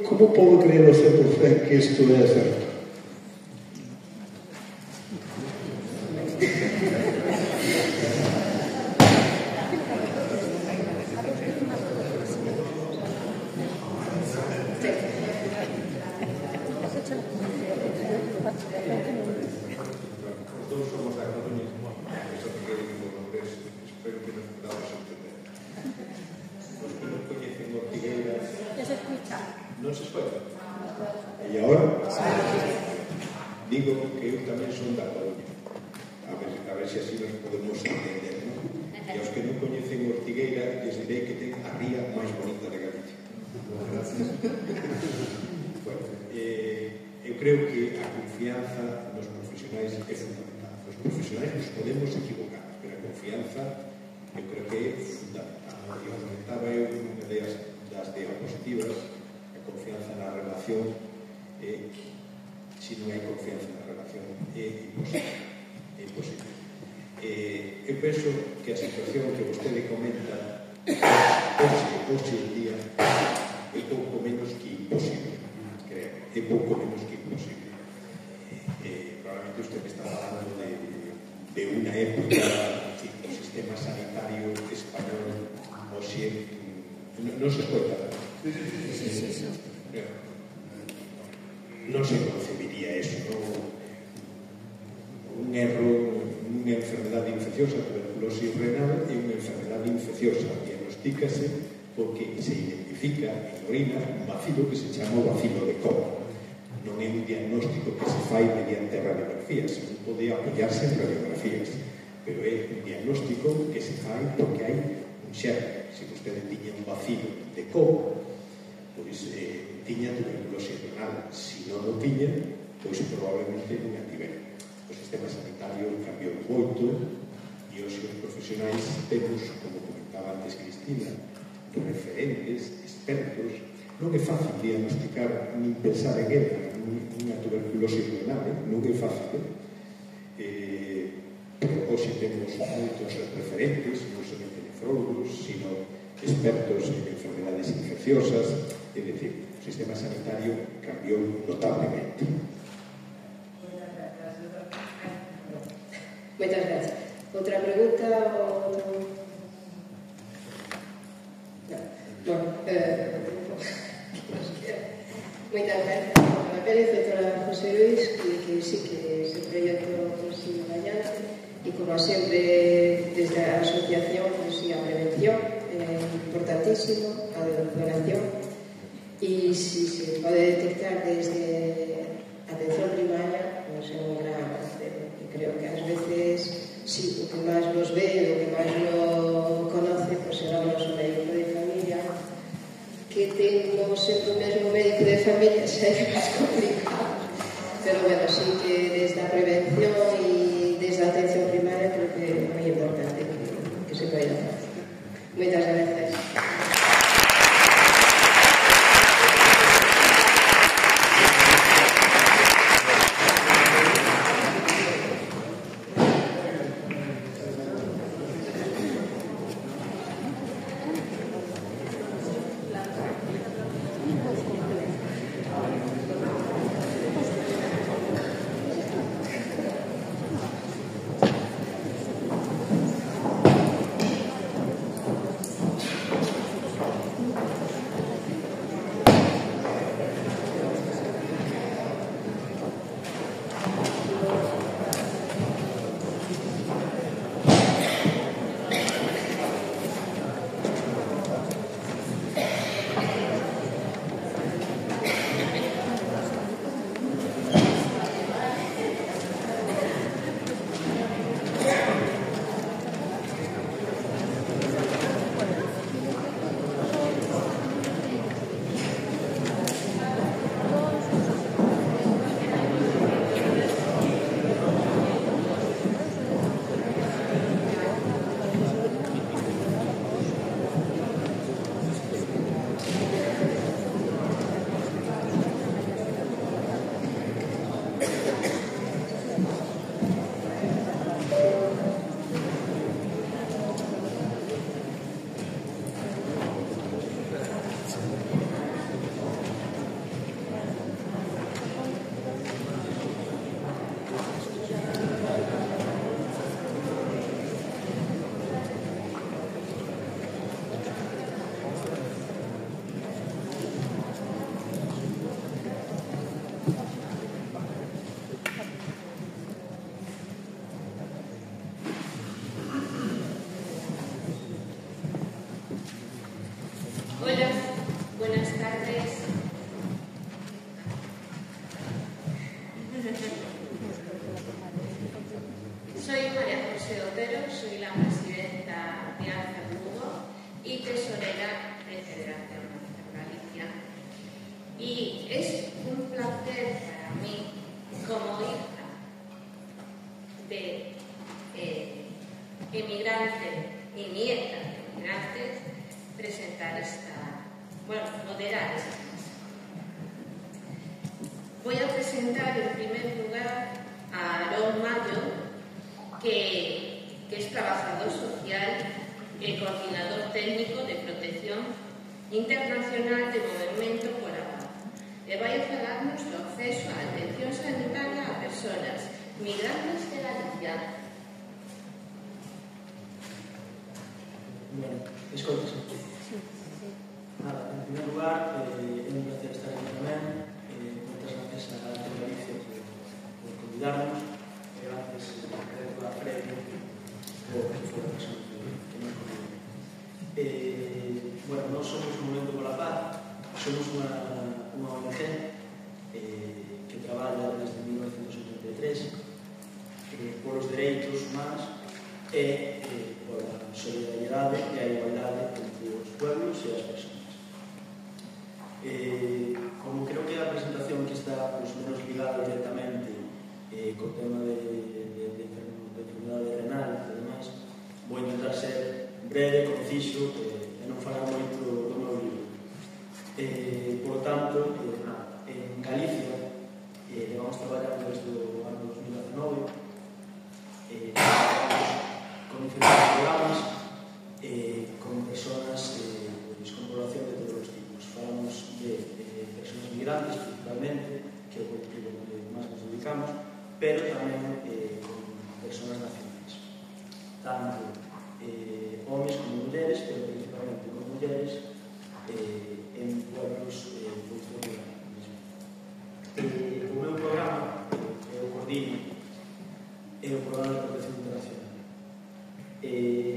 como podo creer ao 100% que isto é certo? Non se escoita? E agora? Digo que eu tamén son da Coruña. A ver se así nos podemos entender, non? E aos que non coñecen Ortigueira, lles direi que ten a ría máis bonita de Galicia. Gracias. Bueno, eu creo que a confianza nos profesionais é fundamental. Os profesionais nos podemos equivocar, pero a confianza eu creo que é fundamental. E comentaba eu unha das diapositivas, confianza na relación, se non hai confianza na relación é imposible. Eu penso que a situación que vostede comenta hoxe en día é pouco menos que imposible, creo, é pouco menos que imposible. Probablemente usted está falando de unha época do sistema sanitario español hoxe non se escoita. Non se concebiría eso, ¿no? Un erro, unha enfermedade infecciosa, tuberculose renal, é unha enfermedade infecciosa, diagnostícase porque se identifica en orina un bacilo que se chama o bacilo de Koch. Non é un diagnóstico que se fai mediante radiografías, se non pode apoiarse en radiografías, pero é un diagnóstico que se fai porque hai un xerme. Se vostede tiña un bacilo de Koch, pois tiña tuberculose renal. Se non o tiña, pois probablemente non a tiver. o sistema sanitario cambiou moito e os profesionais temos, como comentaba antes Cristina, referentes, expertos. Non é fácil diagnosticar nin pensar en ela, unha tuberculose renal, non é fácil. Pero hoxe temos moitos referentes, non somente nefrólogos, sino expertos en enfermedades infecciosas. É dicir, o sistema sanitario cambiou notablemente. Moitas gracias. Outra pregunta? Moitas gracias. A Pérez, doutora José Luis, que sí que se proyecto sigue adiante e como sempre desde a asociación e a prevención importantísimo, a donación e si se pode detectar desde atención primaria pues é un gran avance. Creo que ás veces sí, o que máis nos ve, o que máis nos conoce pues será o noso médico de familia, que temos sempre o mesmo médico de familia, xa é máis complicado, pero bueno, sí que desde a prevención e desde a atención primaria creo que é moi importante que se poida facer. Moitas gracias. Hola, buenas tardes. Soy María José Otero, soy la presidenta de ANFER Lugo y tesorera de Federación ANFER Galicia. Y es un placer para mí, como hija de emigrante y nieta de emigrantes, moderar esta mesa. Voy a presentar en primer lugar a Aarón Mayo, que es trabajador social y coordinador técnico de protección internacional de Movimento pola Paz. E vai falarnos do acceso á atención sanitaria a persoas migrantes de Galicia. Bueno, escoitas. Nada, en primer lugar, é un placer estar aquí tamén. Moitas gracias a Galicia por convidarnos. Gracias a Fred por a persona que nos convidou. Bueno, nós somos Movimento pola Paz, somos unha ONG que traballa desde 1983 polos dereitos humanos e pola solidariedade e a igualdade entre os pueblos e as persoas. Como creo que a presentación que está menos ligada directamente co tema de migrantes principalmente, que é o colectivo que máis nos dedicamos, pero tamén con persoas nacionais, tanto homens como mulleres, pero principalmente con mulleres en pueblos do rural. O meu programa, que eu coordino, é o programa de protección internacional.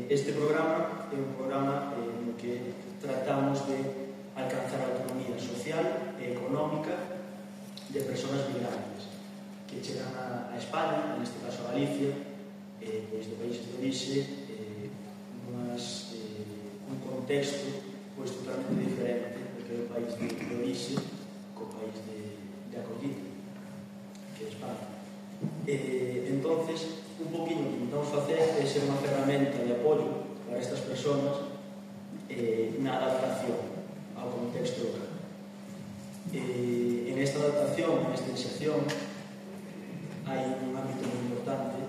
Este programa é un programa no que tratamos de alcanzar a autonomía social e económica de persoas migrantes que chegan a España, en este caso a Galicia, pois de países de orixe, un contexto pois totalmente diferente do que é o país de orixe co país de acollida, que é España. Entonces, un poquinho que intentamos facer é ser unha ferramenta de apoio para estas persoas na adaptación ao contexto local. En esta adaptación, en esta inserción, hai un ámbito moi importante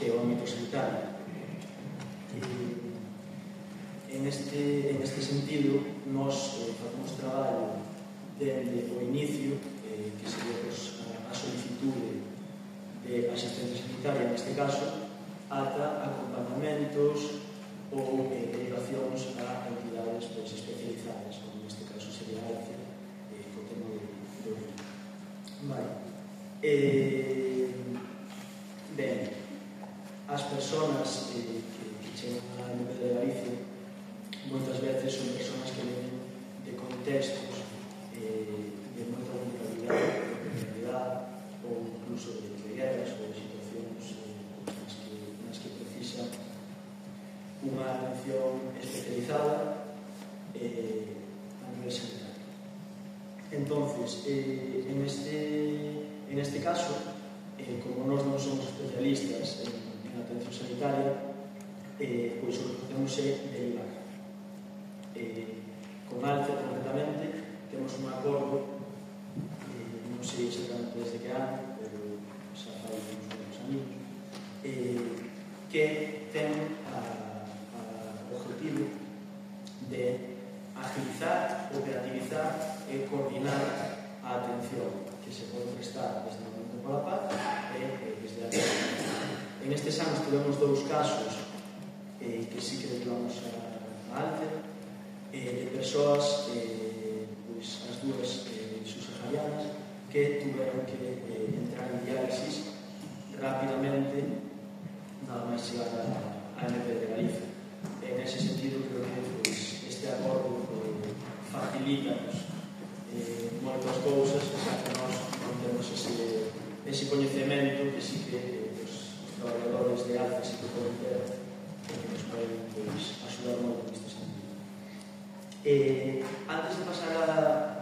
que é o ámbito sanitario. En este sentido, nos facemos traballo dende o inicio, que sería a solicitude de asistencia sanitaria, neste caso, ata acompañamentos ou derivacións a entidades especializadas, como neste caso sería ALCE, co tema do río. Vale. Ben, as persoas que chegan a MP de Galicia moitas veces son persoas que venen de contextos de moita vulnerabilidade ou incluso de guerras ou de situacións nas que precisa unha atención especializada a nivel sanitario. Entonces, en este caso, como nós non somos especialistas en atención sanitaria, pois o que facemos é derivar. Con ALCE, concretamente, temos un acordo, non sei exactamente desde que ano, pero xa fai uns buenos años, que ten o objetivo de agilizar, operativizar e coordinar a atención que se pode prestar desde o Movemento pola Paz e desde a Galicia. En estes anos tivemos dous casos que sí que declaramos a ALCE, de persoas, pois as dúas subsaharianas, que tuveron que entrar en diálisis rapidamente nada máis chegar a MP de Galicia. En ese sentido, creo que pois, este acordo facilítanos moitas cousas, xa que nós non temos ese coñecemento que sí que os traballadores de ALCE sí que poden ter, que nos poden pois, axudar moito neste sentido. Antes de pasar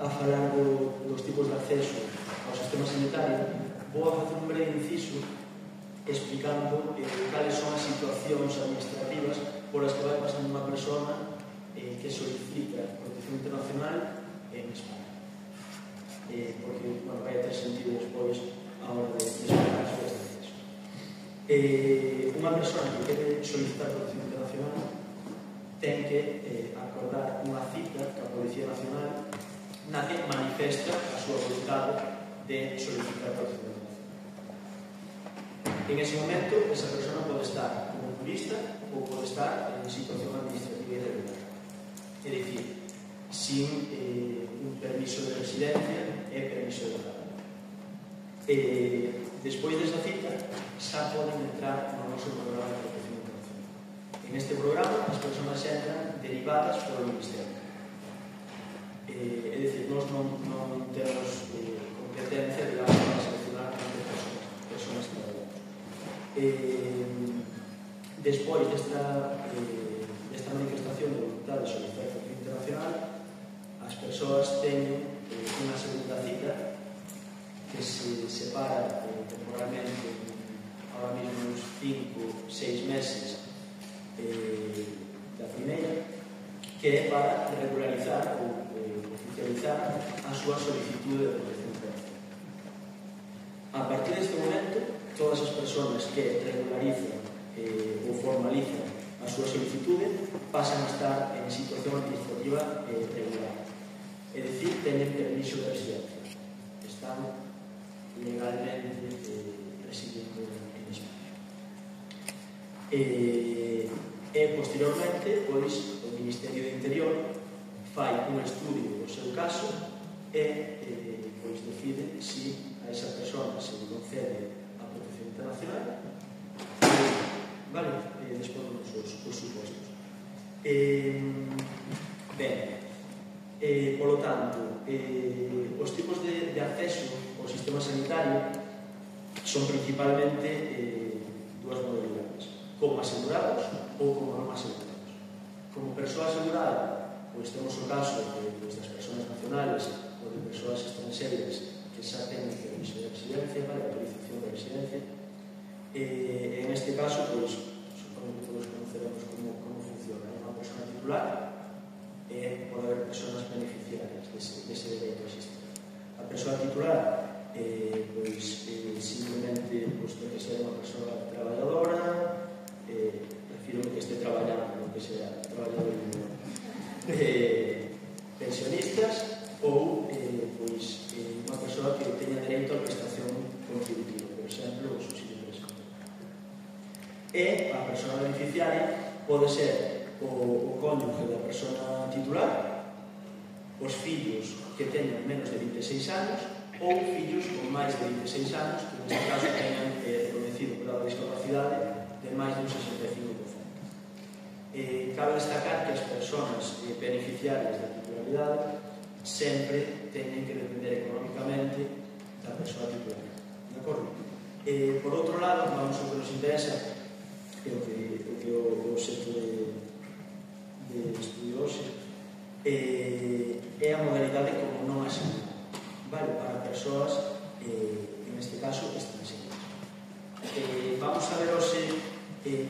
a falar dos tipos de acceso ao sistema sanitario, vou a facer un breve inciso explicando cales son as situacións administrativas por as que vai pasando unha persona que solicita protección internacional en España. Porque, bueno, vai ter sentido despois a hora de explicar as cousas de acceso. Unha persona que quere solicitar protección internacional ten que acordar unha cita ca Policía Nacional na que manifesta a súa voluntade de solicitar protección internacional. En ese momento, esa persona pode estar como turista ou pode estar en situación administrativa irregular. É dicir, sin un permiso de residencia e permiso de traballo. Despois desa cita, xa poden entrar no noso programa de protección internacional. En este programa, as persoas entran derivadas polo Ministerio. É dicir, nós non temos competencia de para seleccionar persoas que traballan. Despois desta manifestación de voluntade de solicitar protección internacional, as persoas teñen unha segunda cita que se separa temporalmente ahora mesmo uns 5-6 meses da primeira, que é para regularizar ou oficializar a súa solicitude de protección internacional. A partir deste momento, todas as persoas que regularizan ou formalizan a súa solicitude pasan a estar en situación administrativa regular. é dicir, teñen permiso de residencia, están legalmente residindo en España. E posteriormente, pois, o Ministerio de Interior fai un estudio do seu caso e pois decide se a esa persona se le concede a protección internacional, vale, despois dos supostos. Ben, polo tanto, os tipos de acceso ao sistema sanitario son principalmente dúas modalidades: como asegurados ou como non asegurados. Como persoa asegurada, pois temos o caso das persoas nacionales ou de persoas estranxeiras que xa ten permiso de residencia, para a autorización de residencia. En este caso, pois, supoño que todos conoceremos como funciona. É unha persona titular e pode haber persoas beneficiarias dese dereito a asistencia. A persoa titular, pois, simplemente pois, ten que ser unha persoa traballadora, refiro que este traballando, non que sea traballador pensionistas, ou pois, unha persoa que teña dereito a prestación contributiva, por exemplo, o subsidio de pensión. E a persoa beneficiaria pode ser o cónyuge da persona titular, os fillos que teñan menos de 26 anos ou fillos con máis de 26 anos que neste caso teñan reconhecido grado de discapacidade de máis dun 65%. Cabe destacar que as persoas beneficiarias da titularidade sempre teñen que depender económicamente da persoa titular. De acordo? Por outro lado, vamos ao que nos interesa, o que o xeito de estudio hoxe, é a modalidade como non asegurada, vale, para persoas, en este caso, estranxeiras. Vamos a ver hoxe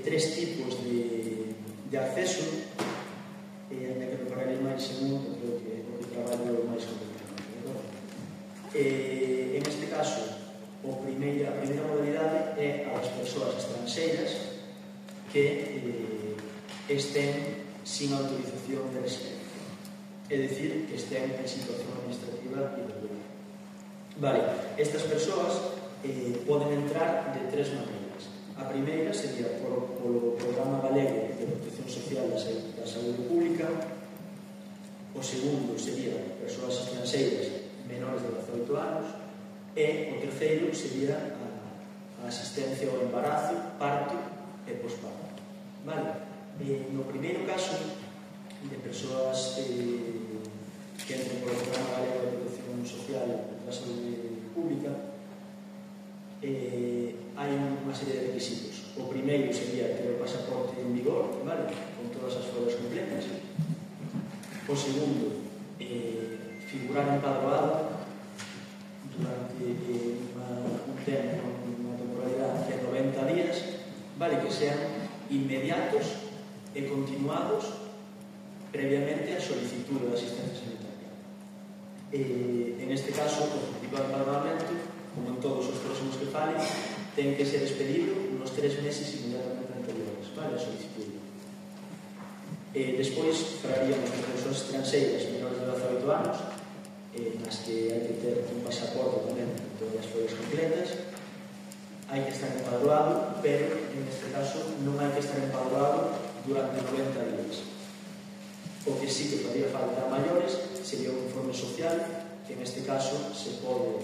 tres tipos de acceso, ainda que prepararei máis segundo, creo que o que traballo máis completamente. En este caso, a primeira modalidade é a das persoas estranxeiras que estén sin autorización de residencia, é dicir, que estén en situación administrativa irregular. Vale, estas persoas poden entrar de tres maneiras. A primeira sería polo Programa Galego de Protección Social da Saúde Pública. O segundo sería persoas estranxeiras menores de 18 anos. E o terceiro sería a asistencia ao embarazo, parto e posparto. Vale? No primeiro caso de persoas que entren polo Programa Galego de Protección Social da Saúde Pública, hai unha serie de requisitos. O primeiro sería ter o pasaporte en vigor, vale? Con todas as follas completas. O segundo, figurar empadroado durante un tempo, unha temporalidade de 90 días, vale? Que sean inmediatos e continuados previamente a solicitud de asistencia sanitaria. En este caso, o principio de empadronamento, como en todos os próximos que falen, ten que ser expedido nos 3 meses inmediatamente anteriores, vale, a solicitud. Despois, falaríamos de persoas estranxeiras menores de 18 anos, nas que hai que ter un pasaporte tamén con todas as follas completas. Hai que estar empadroado, pero en este caso non hai que estar empadroado durante 90 días. O que sí que podría falta a maiores sería un informe social, que en este caso se pode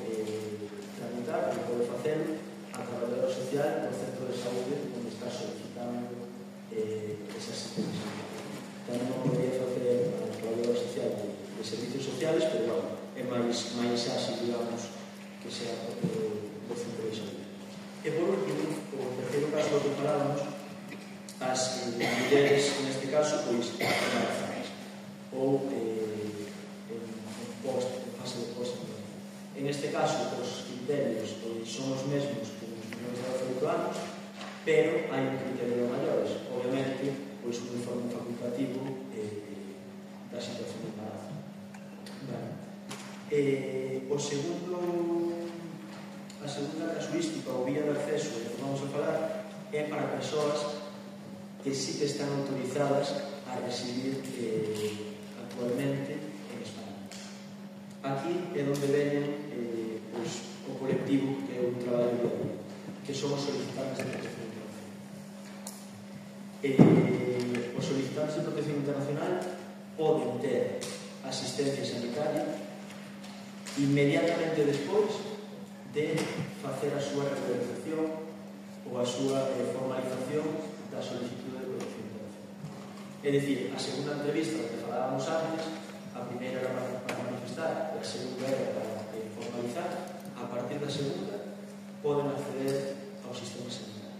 tramitar, se pode facer a traballadora social do centro de saúde onde está solicitando esa asistencia sanitaria. Tamén o podría facer a traballadora social de servicios sociales, pero bueno, é máis áxil, digamos, que sea do centro de saúde. E por último, o terceiro caso do que falábamos, as mulleres, en este caso, pois, embarazadas ou en fase de post. En este caso, os criterios son os mesmos que nos menores de 18 anos, pero hai un criterio de maiores, obviamente, pois un informe facultativo da situación de embarazo. A segunda casuística ou vía de acceso que vamos a falar é para persoas que sí que están autorizadas a residir actualmente en España. é onde veñen o colectivo que é o traballo de hoy, que son os solicitantes de protección internacional. Os solicitantes de protección internacional poden ter asistencia sanitaria inmediatamente despois de facer a súa regularización ou a súa formalización da solicitud de protección internacional. É dicir, a segunda entrevista que falábamos antes, a primeira era para manifestar e a segunda era para formalizar. A partir da segunda poden acceder ao sistema sanitario.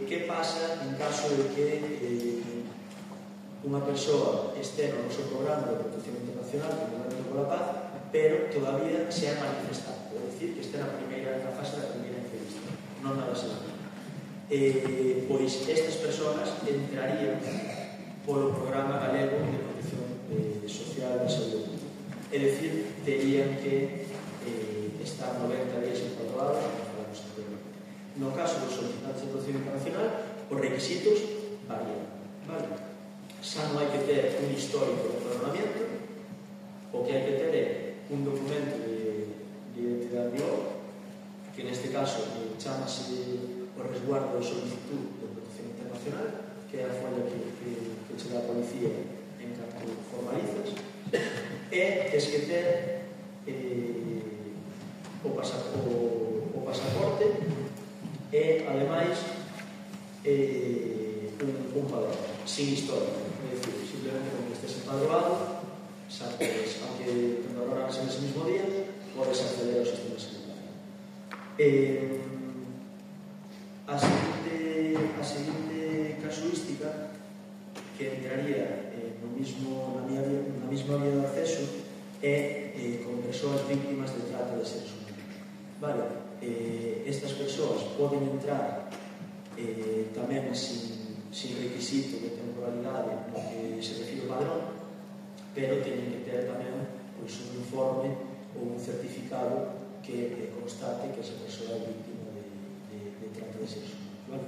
Que pasa en caso de que unha persoa este no noso programa de protección internacional que non é pola paz, pero todavía se ha manifestado, é dicir, que este na fase da primeira entrevista, non na da segunda. Pois estas persoas entrarían polo programa galego de protección social da saúde pública. É dicir, terían que estar 90 días empadroados, como falamos anteriormente. No caso dos solicitantes de protección internacional, os requisitos varían. Vale? Xa non hai que ter un histórico de empadronamiento, o que hai que ter é un documento de identidade de obra, que neste caso chamase o resguardo de solicitud de protección internacional, que é a folla que che dá a policía en canto formalizas, e tens que ter o pasaporte e, ademais, un padrón, sin historia. É dicir, simplemente como estés empadroado, sabes, aunque te empadronas en ese mismo día, podes acceder ao sistema sanitario. A seguinte casuística que entraría na mesma vía de acceso é con persoas víctimas de trata de seres humanos. Vale? Estas persoas poden entrar tamén sin requisito de temporalidade no que se refire ao padrón, pero teñen que ter tamén un informe ou un certificado que constate que esa persoa é víctima de trata de seres humanos. Vale?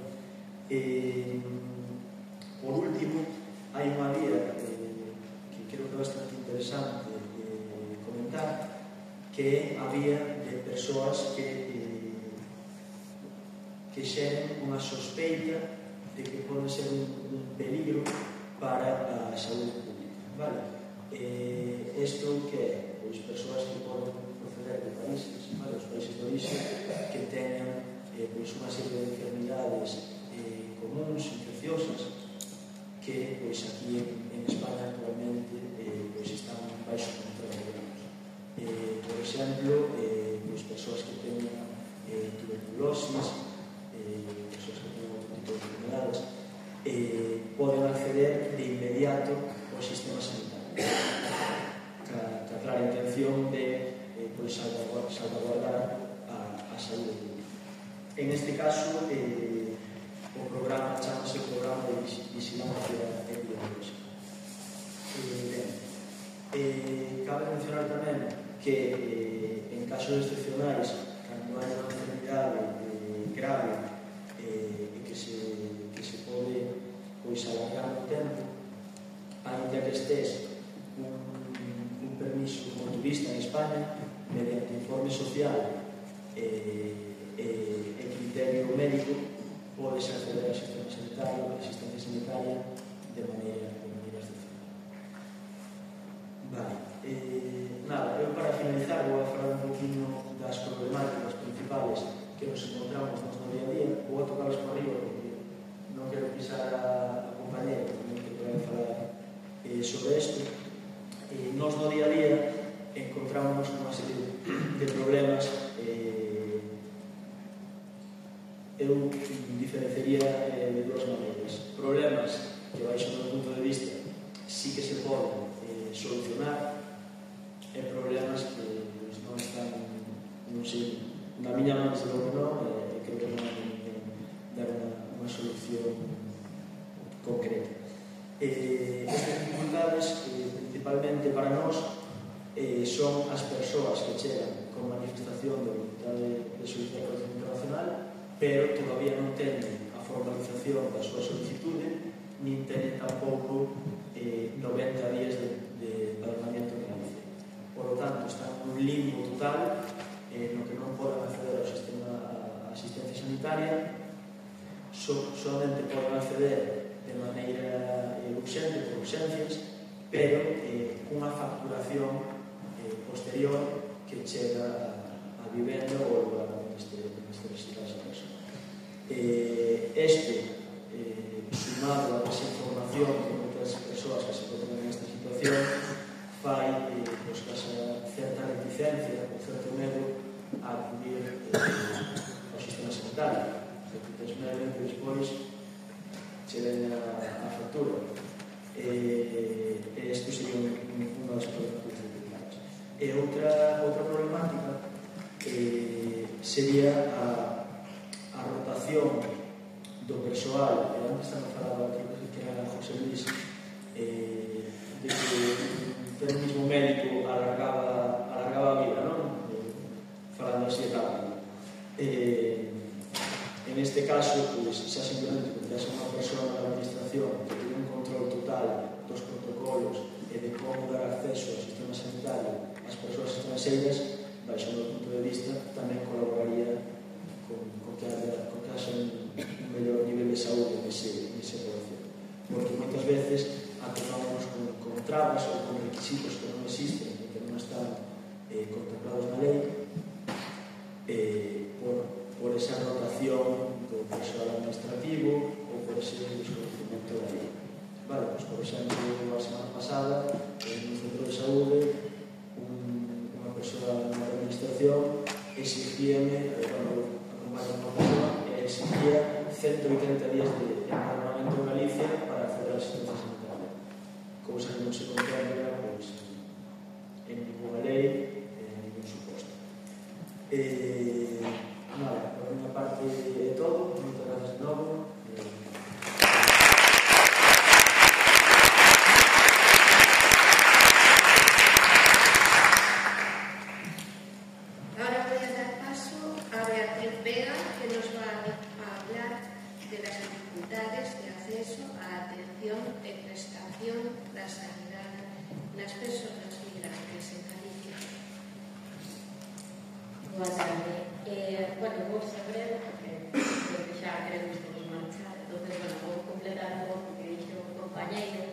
Por último, hai unha vía que creo que é bastante interesante comentar, que é a vía de persoas que xeren unha sospeita de que pode ser un peligro para a saúde pública. Vale? Isto que é? Pois persoas que poden proceder de países, vale? Os países de orixe que teñan pois unha serie de enfermidades comuns, infecciosas, que pois aquí en España actualmente pois están baixo control, digamos. Por exemplo, pois persoas que teñan tuberculosis, persoas que teñan outro tipo de enfermedades, poden acceder de inmediato ao sistema sanitario, ca clara intención de pois salvaguardar a saúde pública. En este caso, o programa chamase Programa de Vigilancia Epidemiológica. Cabe mencionar tamén que en casos excepcionais, cando hai unha enfermidade grave e que se pode pois alargar no tempo, ainda que estés un permiso como turista en España, mediante informe social e criterio médico, podes acceder ao sistema sanitario, a asistencia sanitaria de maneira excepcional. Vale. Nada, eu para finalizar vou a falar un poquinho das problemáticas principales que nos encontramos no día a día. Vou a tocarlas por arriba porque non quero pisar a compañera que poden falar sobre isto. Nos no día a día encontramos unha serie de problemas. Eu diferenciaría de dúas maneiras. Problemas que, baixo do punto de vista, sí que se poden solucionar, e problemas que non están, non sei, na miña man se logo non, e creo que non hai dar unha solución concreta. Estas dificultades, principalmente para nós, son as persoas que chegan con manifestación de voluntade de solicitar protección internacional, pero todavía non teñen a formalización da súa solicitude, nin teñen tampouco 90 días de empadronamiento en Galicia. Por lo tanto, están solamente poden acceder de maneira urxente, por urxencias, pero cunha facturación posterior que chega a vivenda ou lugar neste residencia esa persona. Isto, sumado a esa información que moitas persoas que se encontran nesta situación fai que esa certa reticencia ou certo medo a acudir ao sistema sanitario. Tes medo que despois che den a factura. Isto sería unha das problemáticas principais. E outra problemática sería a rotación do persoal. Antes tamén falaba que era José Luis, de que o mismo médico alargaba a vida, non? Falando así de rápido. En este caso, pues, xa simplemente porque é unha persona da administración que tiene un control total dos protocolos e de como dar acceso ao sistema sanitario ás persoas estranxeiras, baixo o meu punto de vista, tamén colaboraría con que haxa un mellor nivel de saúde nese población. Porque moitas veces atopamos con trabas ou con requisitos que non existen e que non están contemplados na lei por esa rotación do persoal administrativo ou por ese desconocimiento da lei. Vale, pues, por exemplo, a semana pasada, en un centro de saúde, unha persoa na administración exigíame, acompañar unha persoa, exigía 180 días de empadronamento en Galicia para acceder a asistencia sanitaria. Cousa que non se contempla, pues, en ninguna lei, en ningún suposto. Vale, por unha parte é todo. Moitas gracias de novo. Ahora voy a dar paso a Beatriz Vega, que nos va a hablar de las dificultades de acceso a atención e prestación da sanidade nas persoas migrantes en Galicia. Boa tarde. Bueno, vou ser breve porque xa queremos todos marchar, entonces, vou completar un pouco que dixo o compañeiro.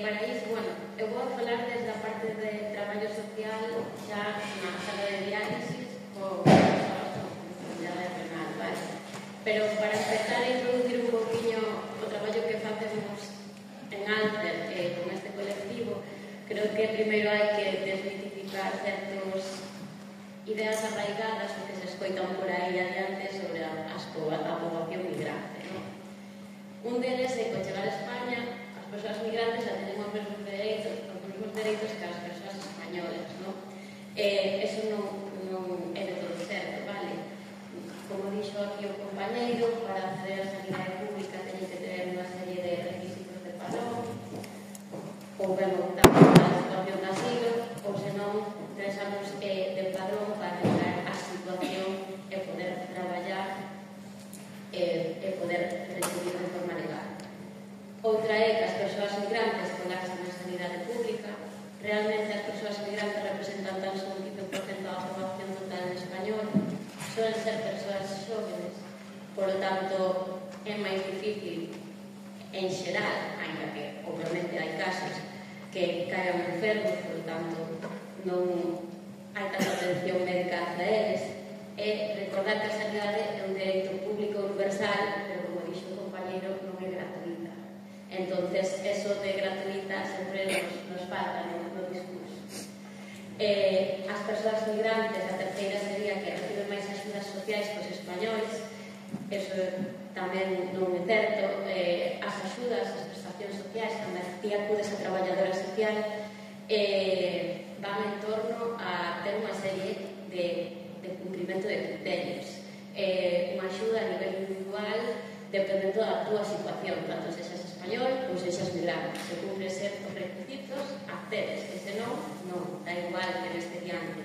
Para iso, eu vou falar desde a parte de traballo social xa na sala de diálisis con persoas con enfermidade renal, vale? Pero para empezar a introducir un pouquinho o traballo que facemos en Alter con este colectivo, creo que primeiro hai que desmitificar certos ideas arraigadas que se escoitan por aí adiante sobre a poboación migrante, non? Un deles é que ao chegar a España as persoas migrantes a tener os mesmos dereitos que as persoas españolas, non? Eso non é de todo certo, vale? Como dixo aquí o compañeiro, para acceder a sanidade pública teñen que ter unha serie de requisitos de padrón, ou ben optar por a situación de asilo, ou senón 3 anos de padrón para llegar a situación e poder traballar e poder recibir de forma legal. Outra é que as persoas migrantes colapsan na sanidade pública. Realmente as persoas migrantes representan tan só un 15% da poboación total en español. Suelen ser persoas xóvenes, por lo tanto é máis difícil en xeral, ainda que obviamente hai casos que caigan enfermos, por lo tanto non hai tanta atención médica hacia eles. E recordar que a sanidade é un dereito público universal, pero como dixo o compañeiro, non é gratuita. Entonces, eso de gratuita sempre nos falta no discurso. As persoas migrantes, a terceira sería que reciben máis axudas sociais que os españois. Eso tamén non é certo. As axudas, as prestacións sociais, cando ti acudes a traballadora social, van en torno a ter unha serie de cumprimento de criterios. Unha axuda a nivel individual dependendo da túa situación, tanto sexas español ou sexas migrante. Se cumpre certos requisitos, accedes, e senón, non, da igual que neste diante.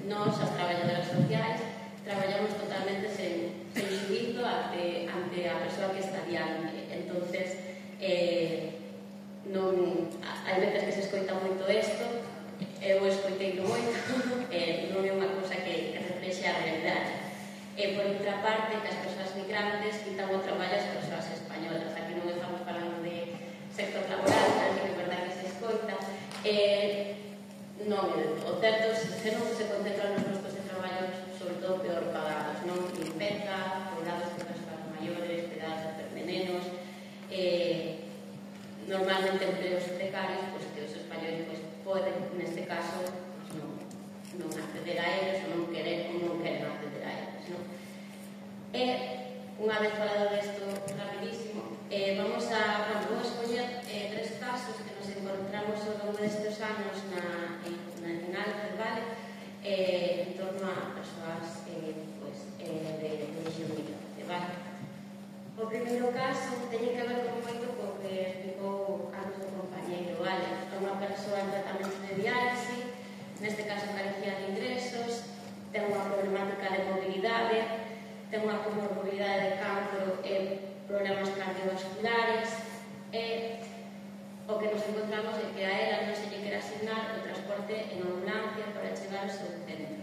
Nós, as traballadoras sociais, traballamos totalmente sen xuízo ante a persoa que está diante. Entonces, non, hai veces que se escoita moito isto, eu escoitei moito, non é unha cousa que reflexe a realidade. Por outra parte, que as persoas migrantes quitan o traballo ás persoas españolas. Aquí non estamos falando de sector laboral, pero que é verdade que se escoita. Non, o certo, se non se concentran nos postos de traballo, sobre todo peor pagados, non? Limpeza, cuidados de persoas maiores, cuidados de nenos, normalmente empleos precarios, pues, que os españoles pues, poden, neste caso, pues, non acceder a eles ou non queren acceder a eles, non? Unha vez falado desto rapidísimo, vamos a escoller 3 casos que nos encontramos ao longo destes anos en Alce, vale? En torno a persoas de origen migrante, vale? O primeiro caso teñe que ver con moito co que explicou Carlos do compañeiro, vale? É unha persoa en tratamento de diálise, neste caso carecía de ingresos, ten unha problemática de mobilidade, ten unha comorbilidade de cancro e problemas cardiovasculares, e o que nos encontramos é que a ela non se lle quere asignar o transporte en ambulancia para chegar ao seu centro.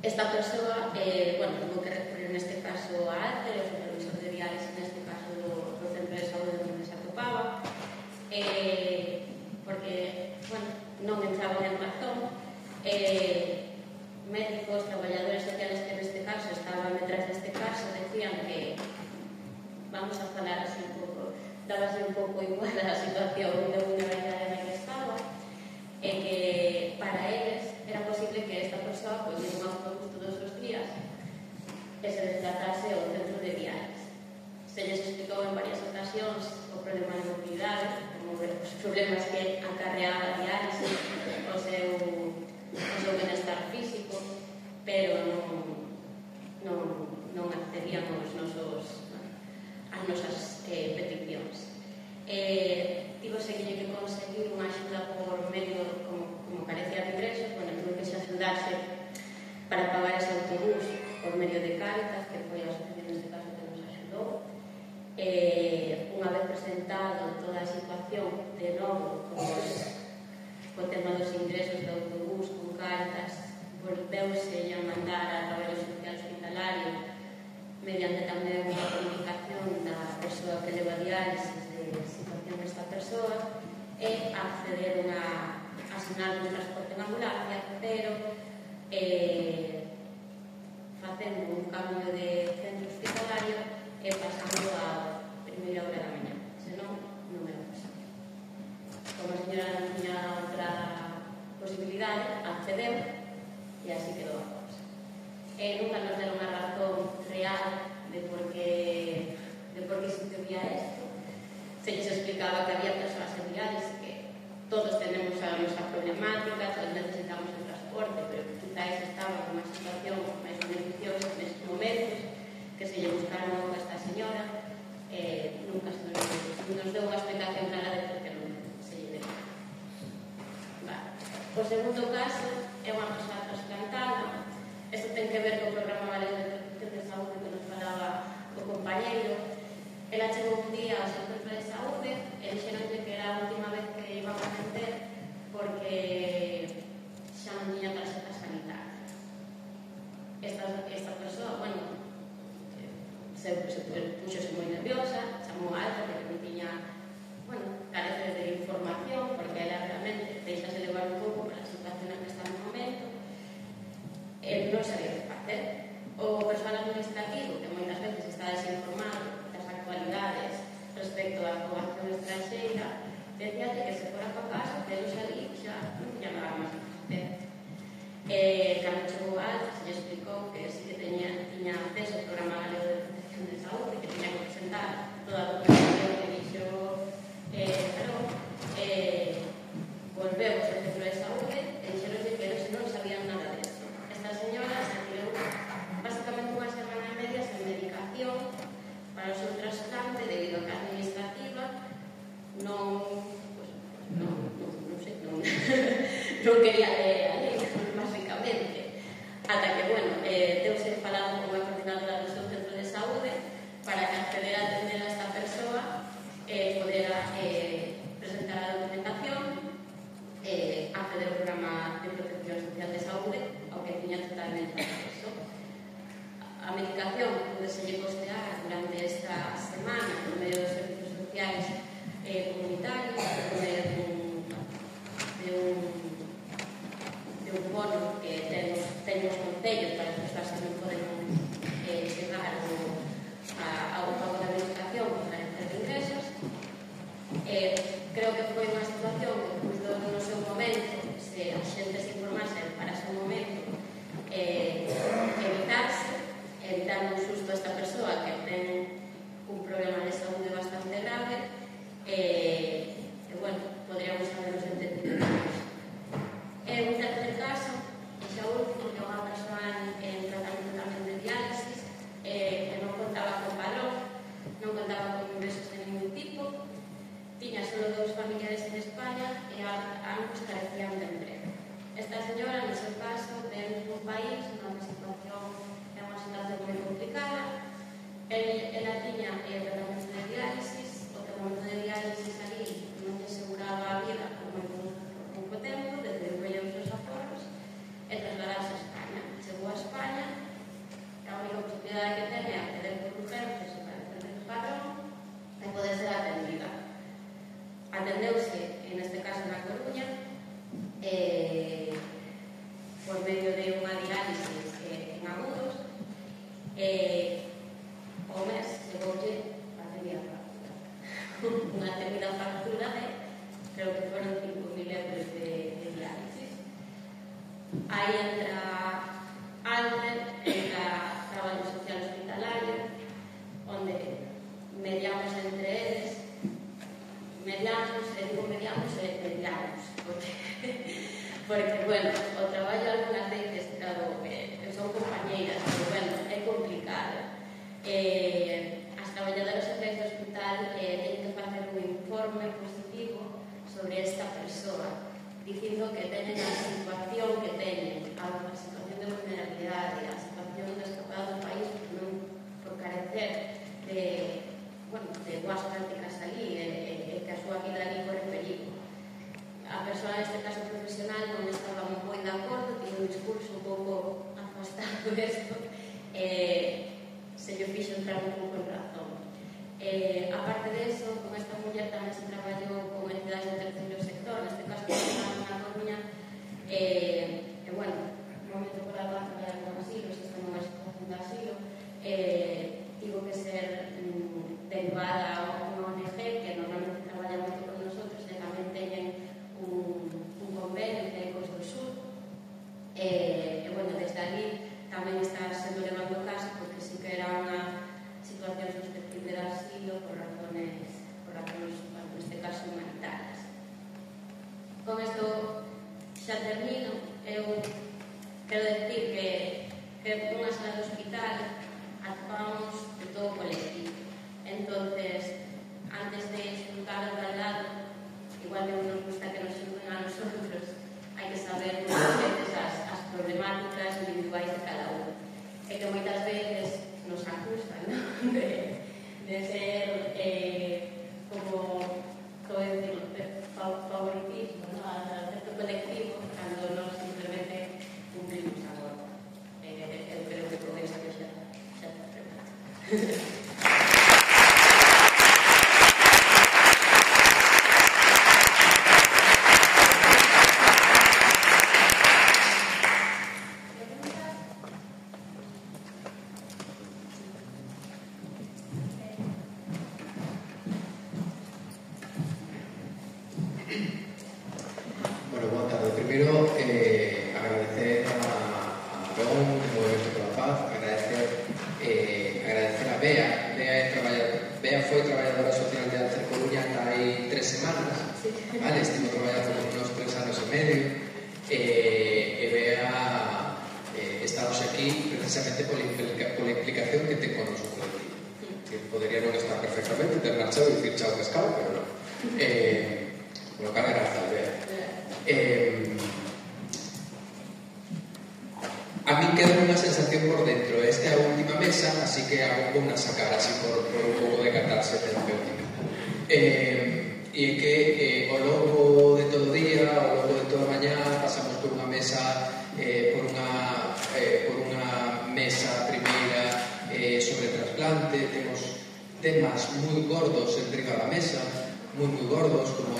Esta persoa, tuvo que recurrir neste caso a Alce, o supervisor de diálise neste caso do centro de saúde onde se atopaba, porque, non entraban en razón. Médicos, traballadores sociales que neste caso estaban detrás deste caso decían que, vamos a falar así un pouco, dábase un pouco igual a situación de vulnerabilidade na que estaba, e que para eles era posible que esta persoa pois un autobús todos os días e se desplazase ao centro de diálise. Se lles explicou en varias ocasións o problema de mobilidade, como os problemas que acarreaba a diálise, o seu benestar físico, pero non accedían as nosas peticións. Tivose que conseguir unha axuda por medio, como carecía de ingresos, tuve que se axudarse para pagar ese autobús por medio de Cáritas, que foi a asociación neste caso que nos axudou. Unha vez presentado toda a situación de novo co tema dos ingresos do autobús con Cáritas, volveuse a mandar a traballo social hospitalario mediante tamén unha comunicación da persoa que leva diálise de situación desta persoa e acceder a asignar un transporte en ambulancia, pero facendo un cambio de centro hospitalario e pasando a primeira hora da mañá, senón non era posible. Como a señora non tiña outra posibilidade, accedeu e así quedou a cousa. Nunca nos deron unha razón real de por que se debía isto. Se lles explicaba que había persoas en diálise que todos tenemos a nosa problemática, todos necesitamos el transporte, pero quizás estaba en unha situación máis beneficiosa nestes momentos, que se lle buscaron a esta señora, nunca se nos deu unha explicación clara de por que non se lle deu. O segundo caso é unha persoa trasplantada. Isto ten que ver co programa galego de protección de saúde que nos falaba o compañeiro. Ela chegou un día ao seu centro de saúde e dixeronlle que era a última vez que iba a meter porque xa non tiña tarxeta sanitaria. Esta persoa, puxose moi nerviosa, chamou a Alta que non tiña, carece de información, porque ela realmente deixase levar un pouco para a situación en que está no momento, non sabía que facer. O persoal administrativo, que moitas veces está desinformado das actualidades respecto á poboación estranxeira, decía que se fora para casa, que ellos ali xa non tiña nada máis que facer. Cando chegou a Alta, se lle explicou que sí que tiña acceso ao programa galego de protección de saúde, que tiña que presentar toda a documentación que dixo, pero volveu ao centro de saúde e dixeronlle que eles non sabían nada disso. Esta señora se tirou basicamente unha semana e media sen medicación para o seu trasplante debido a que a administrativa non quería ler a lei, basicamente. Ata que, deuse falado con a coordinadora do seu centro de saúde para que acceder a atender a esta persoa podera presentar a documentación, acceder ao programa de protección social de saúde, ao que tiña total realmente acceso. A medicación puede ser costear durante esta semana por medio de servicios sociales comunitarios, por medio de un bono que tenemos concellos para as persoas que non podemos chegar ao pago da medicación por carencia de ingresos. Creo que foi unha situación que no seu momento, se a xente se informase para ese momento, evitar un susto a esta persoa que ten un problema de saúde bastante grave, bueno, podríamos habernos entendido. Un tercer caso, e xa último, que é unha persoa en tratamento tamén de diálisis, que non contaba con padrón, non contaba con ingresos de ningún tipo, tiña solo 2 familiares en España e ambos carecían de emprego. Esta señora, no seu caso, ven un país onde a situación é unha situación moi complicada. Ela tiña tratamento de diálisis, o tratamento de diálisis ali non lle aseguraba a vida por pouco tempo, desde os seus aforros, e trasladarse a España. Chegou a España, a única posibilidade que ten é acceder por urgencias e parecer del padrón e poder ser atendida. Atendeuse, en este caso na Coruña, por medio de unha diálisis en agudos, o mes chegoulle a unha temida factura de, creo que foron 5.000 euros de diálisis. Aí entra traballo social hospitalario, onde mediamos entre eles, mediamos, porque, bueno, o traballo algunhas veces, claro, son compañeiras, pero, bueno, é complicado. As traballadoras sociais do hospital teñen que facer un informe positivo sobre esta persoa, dicindo que teñen a situación que teñen, a situación de vulnerabilidade, a situación de escapado do país por carecer de boas prácticas ali, e que a súa vida ali corre perigo. A persoa, neste caso profesional, non estaba moi de acordo, tiene un discurso un pouco afastado desto, se lle fixo entrar un pouco en razón. Aparte de eso, con esta muller tamén se traballou con entidades do terceiro sector, neste caso na Coruña, bueno, no momento por a paz traballar con asilos, esta non é situación de asilo, tivo que ser derivada a unha ONG que normalmente traballa moito con nosotros e tamén teñen un convenio que é Ecos do Sur, e bueno, desde ali tamén está sendo levando caso porque sí que era unha situación susceptible de asilo por razones, neste caso, humanitarias. Con isto xa termino. Eu quero decir que unha sala de hospital actuamos de todo o colectivo. Entonces, antes de xuntar o al lado, igual que nos gusta que nos xunten a nosotros, hai que saber moitas veces as problemáticas individuais de cada uno. E que moitas veces nos acusan, ¿no? de ser como favoritismo, ¿no? A certo colectivo, cando nos simplemente cumplimos agora. Eu creo que con eso xa está preparado. trasplante temos temas moi gordos enriba da mesa, moi gordos, como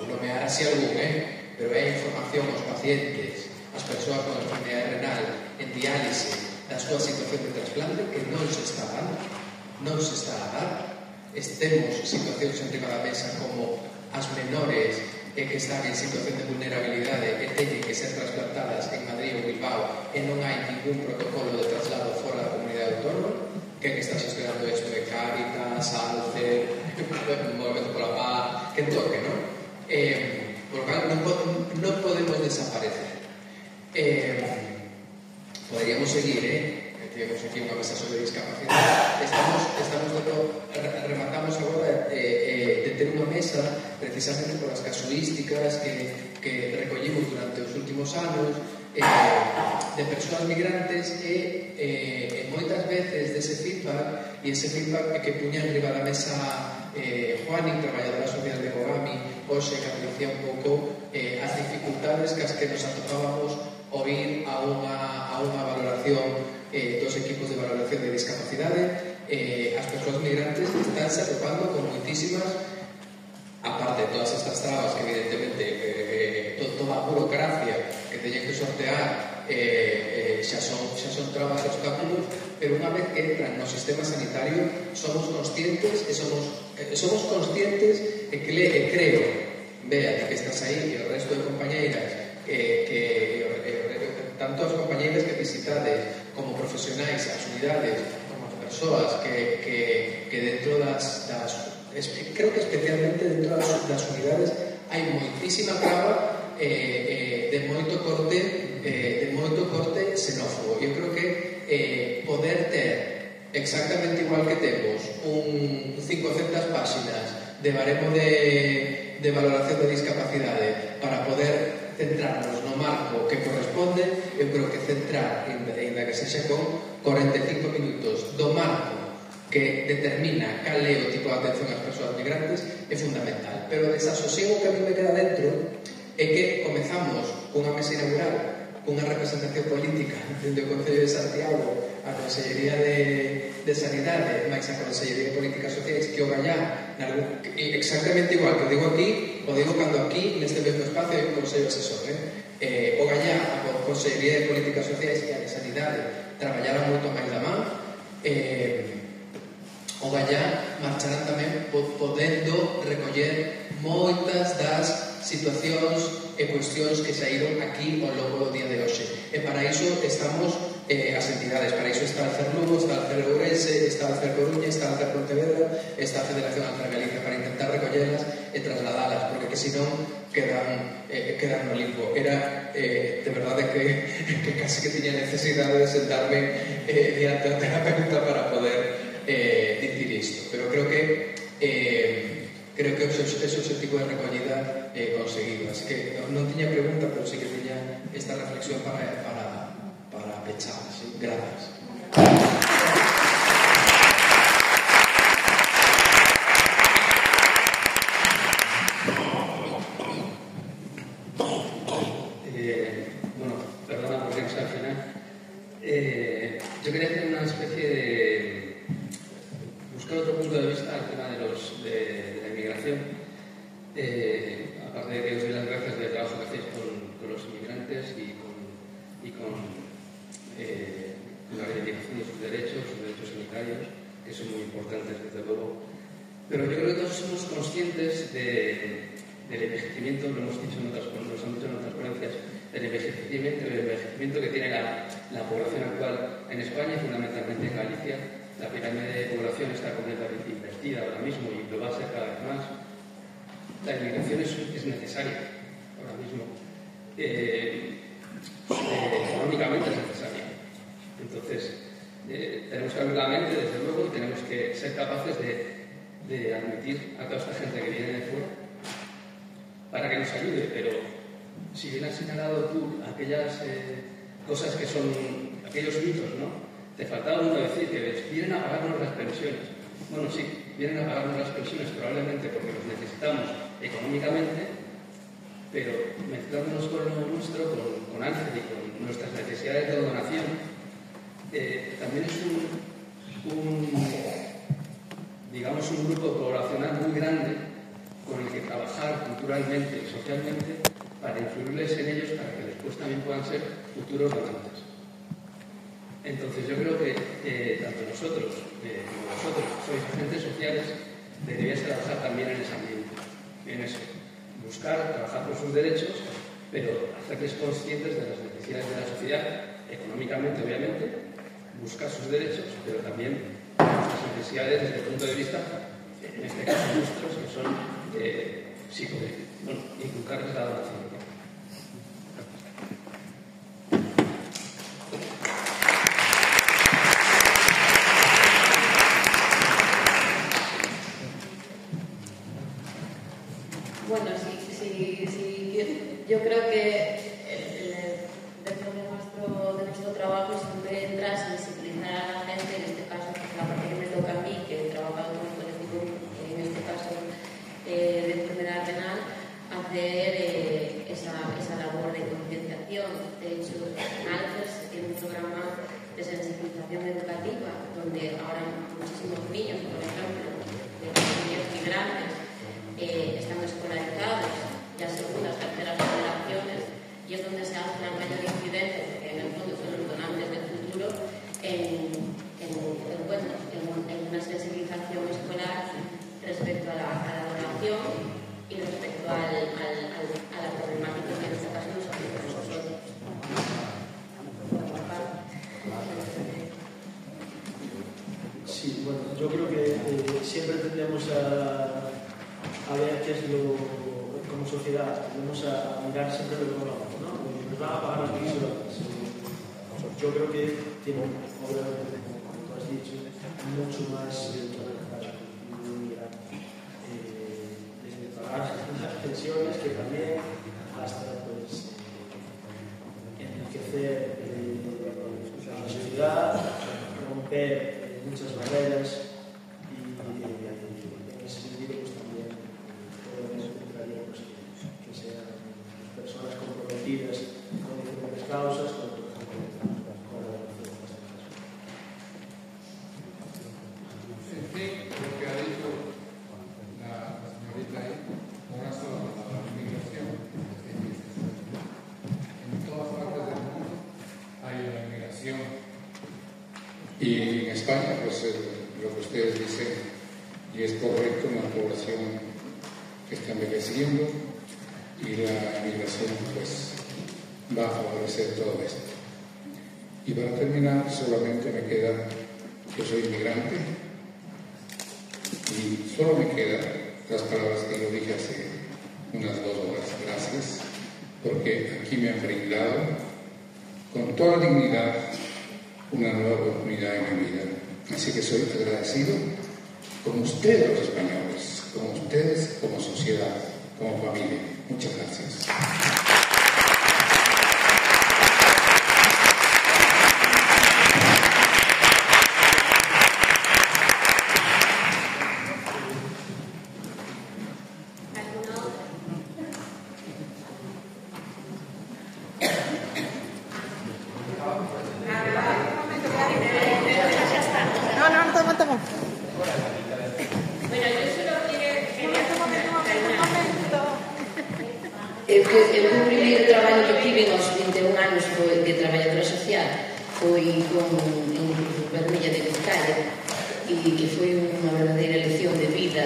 nomear así algún, pero é información aos pacientes, as persoas con enfermedade renal en diálise da súa situación de trasplante que non se está dando, temos situacións enriba da mesa como as menores que están en situación de vulnerabilidade e teñen que ser trasplantadas en Madrid ou Bilbao e non hai ningún protocolo de traslado fora da comunidade autónoma. Quen está gestionando isto? De Cáritas, Alce, Movimento pola Paz, que toque, non? Por lo cual non podemos desaparecer. Poderíamos seguir, temos aquí unha mesa sobre discapacidade. Rematamos agora de ter unha mesa precisamente por as casuísticas que recollimos durante os últimos anos de persoas migrantes e moitas veces dese feedback, e ese feedback que puña enriba da mesa Juani, traballadora social de Bogami, hoxe que dicía un pouco as dificultades que as que nos atopábamos ao ir a unha valoración dos equipos de valoración de discapacidade. As persoas migrantes estánse atopando con moitísimas, aparte de todas estas trabas que evidentemente toda a burocracia que teñen que sortear xa son trabas e obstáculos, pero unha vez que entran no sistema sanitario somos conscientes e creo, Bea, que estás aí, e o resto de compañeiras tanto as compañeiras que visitades como profesionais, as unidades, como as persoas que dentro creo que especialmente dentro das unidades hai moitísima traba de moito corte xenófobo. Eu creo que poder ter exactamente igual que temos 500 páxinas de baremo de valoración de discapacidade para poder centrarnos no marco que corresponde, eu creo que centrar, ainda que sexa con 45 minutos do marco que determina cal é o tipo de atención ás persoas migrantes é fundamental. Pero o desasosiego que a mí me queda dentro é que comezamos cunha mesa inaugural cunha representación política dende o Concello de Santiago, a Consellería de Sanidade, máis a Consellería de Políticas Sociais, que o gallá exactamente igual que o digo aquí, o digo cando aquí neste mesmo espacio hai un Consello Asesor, o gallá a Consellería de Políticas Sociais e a de Sanidade traballaran moito máis da man, o gallá marcharán tamén podendo recoller moitas das situacións e cuestións que saíron aquí ao longo do día de hoxe. E para iso estamos as entidades, para iso está Alcer Lugo, está Alcer Ourense, está Alcer Coruña, está Alcer Pontevedra, está a Federación Alcer Galicia, para intentar recollelas e trasladalas, porque que senón quedan no limbo. Era de verdade que casi que tiña necesidade de sentarme diante da terapeuta para poder dicir isto, pero creo que ese objetivo de recollida conseguido. Así que non tiña pregunta, pero sí que tiña esta reflexión para pechar. ¿Sí? Gracias. Bueno, perdona porque no sé al final. Yo quería hacer una especie de buscar otro punto de vista al tema de la inmigración. Aparte de que os doy las gracias del trabajo que hacéis con los inmigrantes y con la reivindicación de sus derechos sanitarios, que son muy importantes desde luego. Pero yo creo que todos somos conscientes del envejecimiento, lo hemos dicho en otras ponencias, del envejecimiento que tiene la población actual en España y fundamentalmente en Galicia. La pirámide de población está completamente invertida ahora mismo y lo va a ser cada vez más. La inmigración es necesaria ahora mismo. Económicamente es necesaria. Entonces, tenemos que abrir la mente, desde luego, y tenemos que ser capaces de admitir a toda esta gente que viene de fuera para que nos ayude. Pero si bien has señalado tú aquellas cosas que son aquellos mitos, ¿no? Te faltaba uno decir que vienen a pagarnos las pensiones. Bueno, sí, vienen a pagarnos las pensiones probablemente porque los necesitamos económicamente, pero mezclándonos con lo nuestro, con Ángel y con nuestras necesidades de donación, también es digamos, un grupo poblacional muy grande con el que trabajar culturalmente y socialmente para influirles en ellos para que después también puedan ser futuros donantes. Entonces yo creo que tanto nosotros como vosotros sois agentes sociales, deberíais trabajar también en ese ambiente, en eso, buscar, trabajar por sus derechos, pero hacerles conscientes de las necesidades de la sociedad, económicamente obviamente, buscar sus derechos, pero también nuestras necesidades desde el punto de vista, en este caso nuestros, que son inculcarles la donación. Bueno, yo creo que dentro de nuestro trabajo siempre entra sensibilizar a la gente, en este caso, la parte que me toca a mí, que he trabajado con un colectivo, en este caso de enfermedad renal, hacer esa labor de concienciación. De hecho, en Alfers tiene un programa de sensibilización educativa, donde ahora muchísimos niños, por ejemplo, de familias migrantes, están escolarizados, ya segundas, terceras generaciones, y es donde se hace la mayor incidencia, porque en el fondo son los donantes del futuro, en una sensibilización escolar respecto a la donación y respecto a la problemática que en este caso nos afecta a nosotros. Sí, bueno, yo creo que siempre tendemos a ver qué es lo, como sociedad, tendemos a mirar siempre lo económico, ¿no? Nos van a pagar las pensiones. Yo creo que tiene, obviamente, como tú has dicho, mucho más desde pagar las pensiones, que también hasta pues enriquecer la sociedad, romper muchas barreras y en ese sentido pues también entraría pues, que sean personas comprometidas con diferentes causas, con la donación en este caso. En fin, lo que ha dicho la señorita ahí, una sola palabra, inmigración. En todas partes del mundo hay una inmigración. Y en España, pues lo que ustedes dicen, y es correcto, una población que está envejeciendo y la inmigración pues va a favorecer todo esto. Y para terminar, solamente me queda que soy inmigrante y solo me quedan las palabras que lo dije hace unas 2 horas. Gracias, porque aquí me han brindado con toda dignidad una nueva oportunidad en mi vida. Así que soy agradecido con ustedes los españoles, con ustedes como sociedad, como familia. Muchas gracias. O primeiro traballo que tive aos 21 anos foi de traballadora social, foi con un Cruz Vermella de Vizcaya, e que foi unha verdadeira lección de vida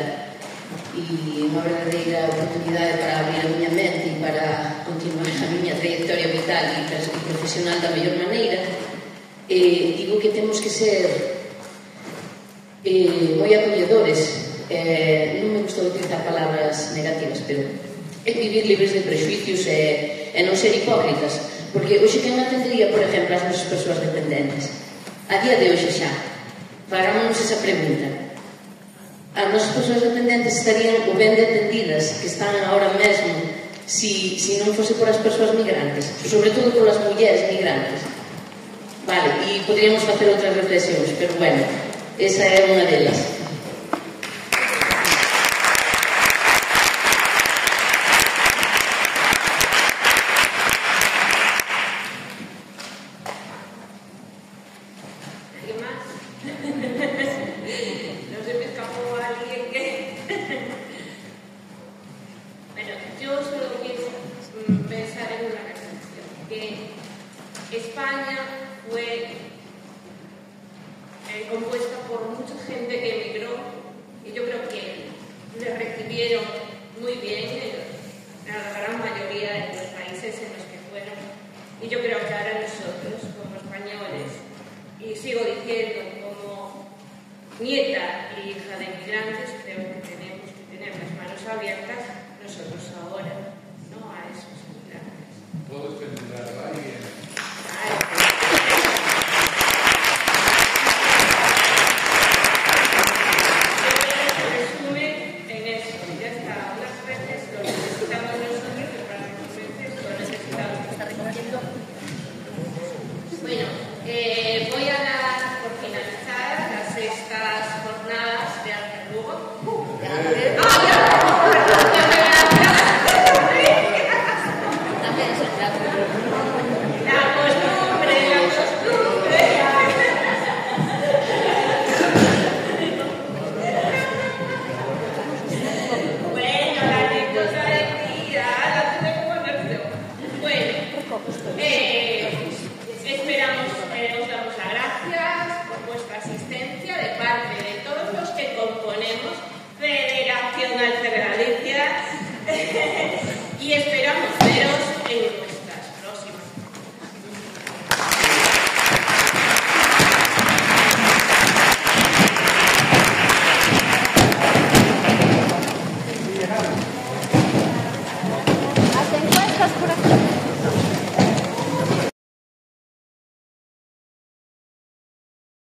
e unha verdadeira oportunidade para abrir a miña mente e para continuar a miña trayectoria vital e profesional da mellor maneira. Digo que temos que ser moi acolledores, non me gusta utilizar palabras negativas, pero vivir libres de prejuicios e non ser hipócritas, porque hoxe quen atendería, por exemplo, as nosas persoas dependentes? A día de hoxe xa fagámonos esa pregunta: as nosas persoas dependentes estarían o ben de atendidas que están agora mesmo si non fose por as persoas migrantes, sobre todo por as mulleres migrantes? Vale, e poderíamos facer outras reflexións, pero bueno, esa é unha delas. gente que emigró y yo creo que le recibieron muy bien a la gran mayoría de los países en los que fueron. Y yo creo que ahora nosotros, como españoles, y sigo diciendo como nieta y hija de inmigrantes, creo que tenemos que tener las manos abiertas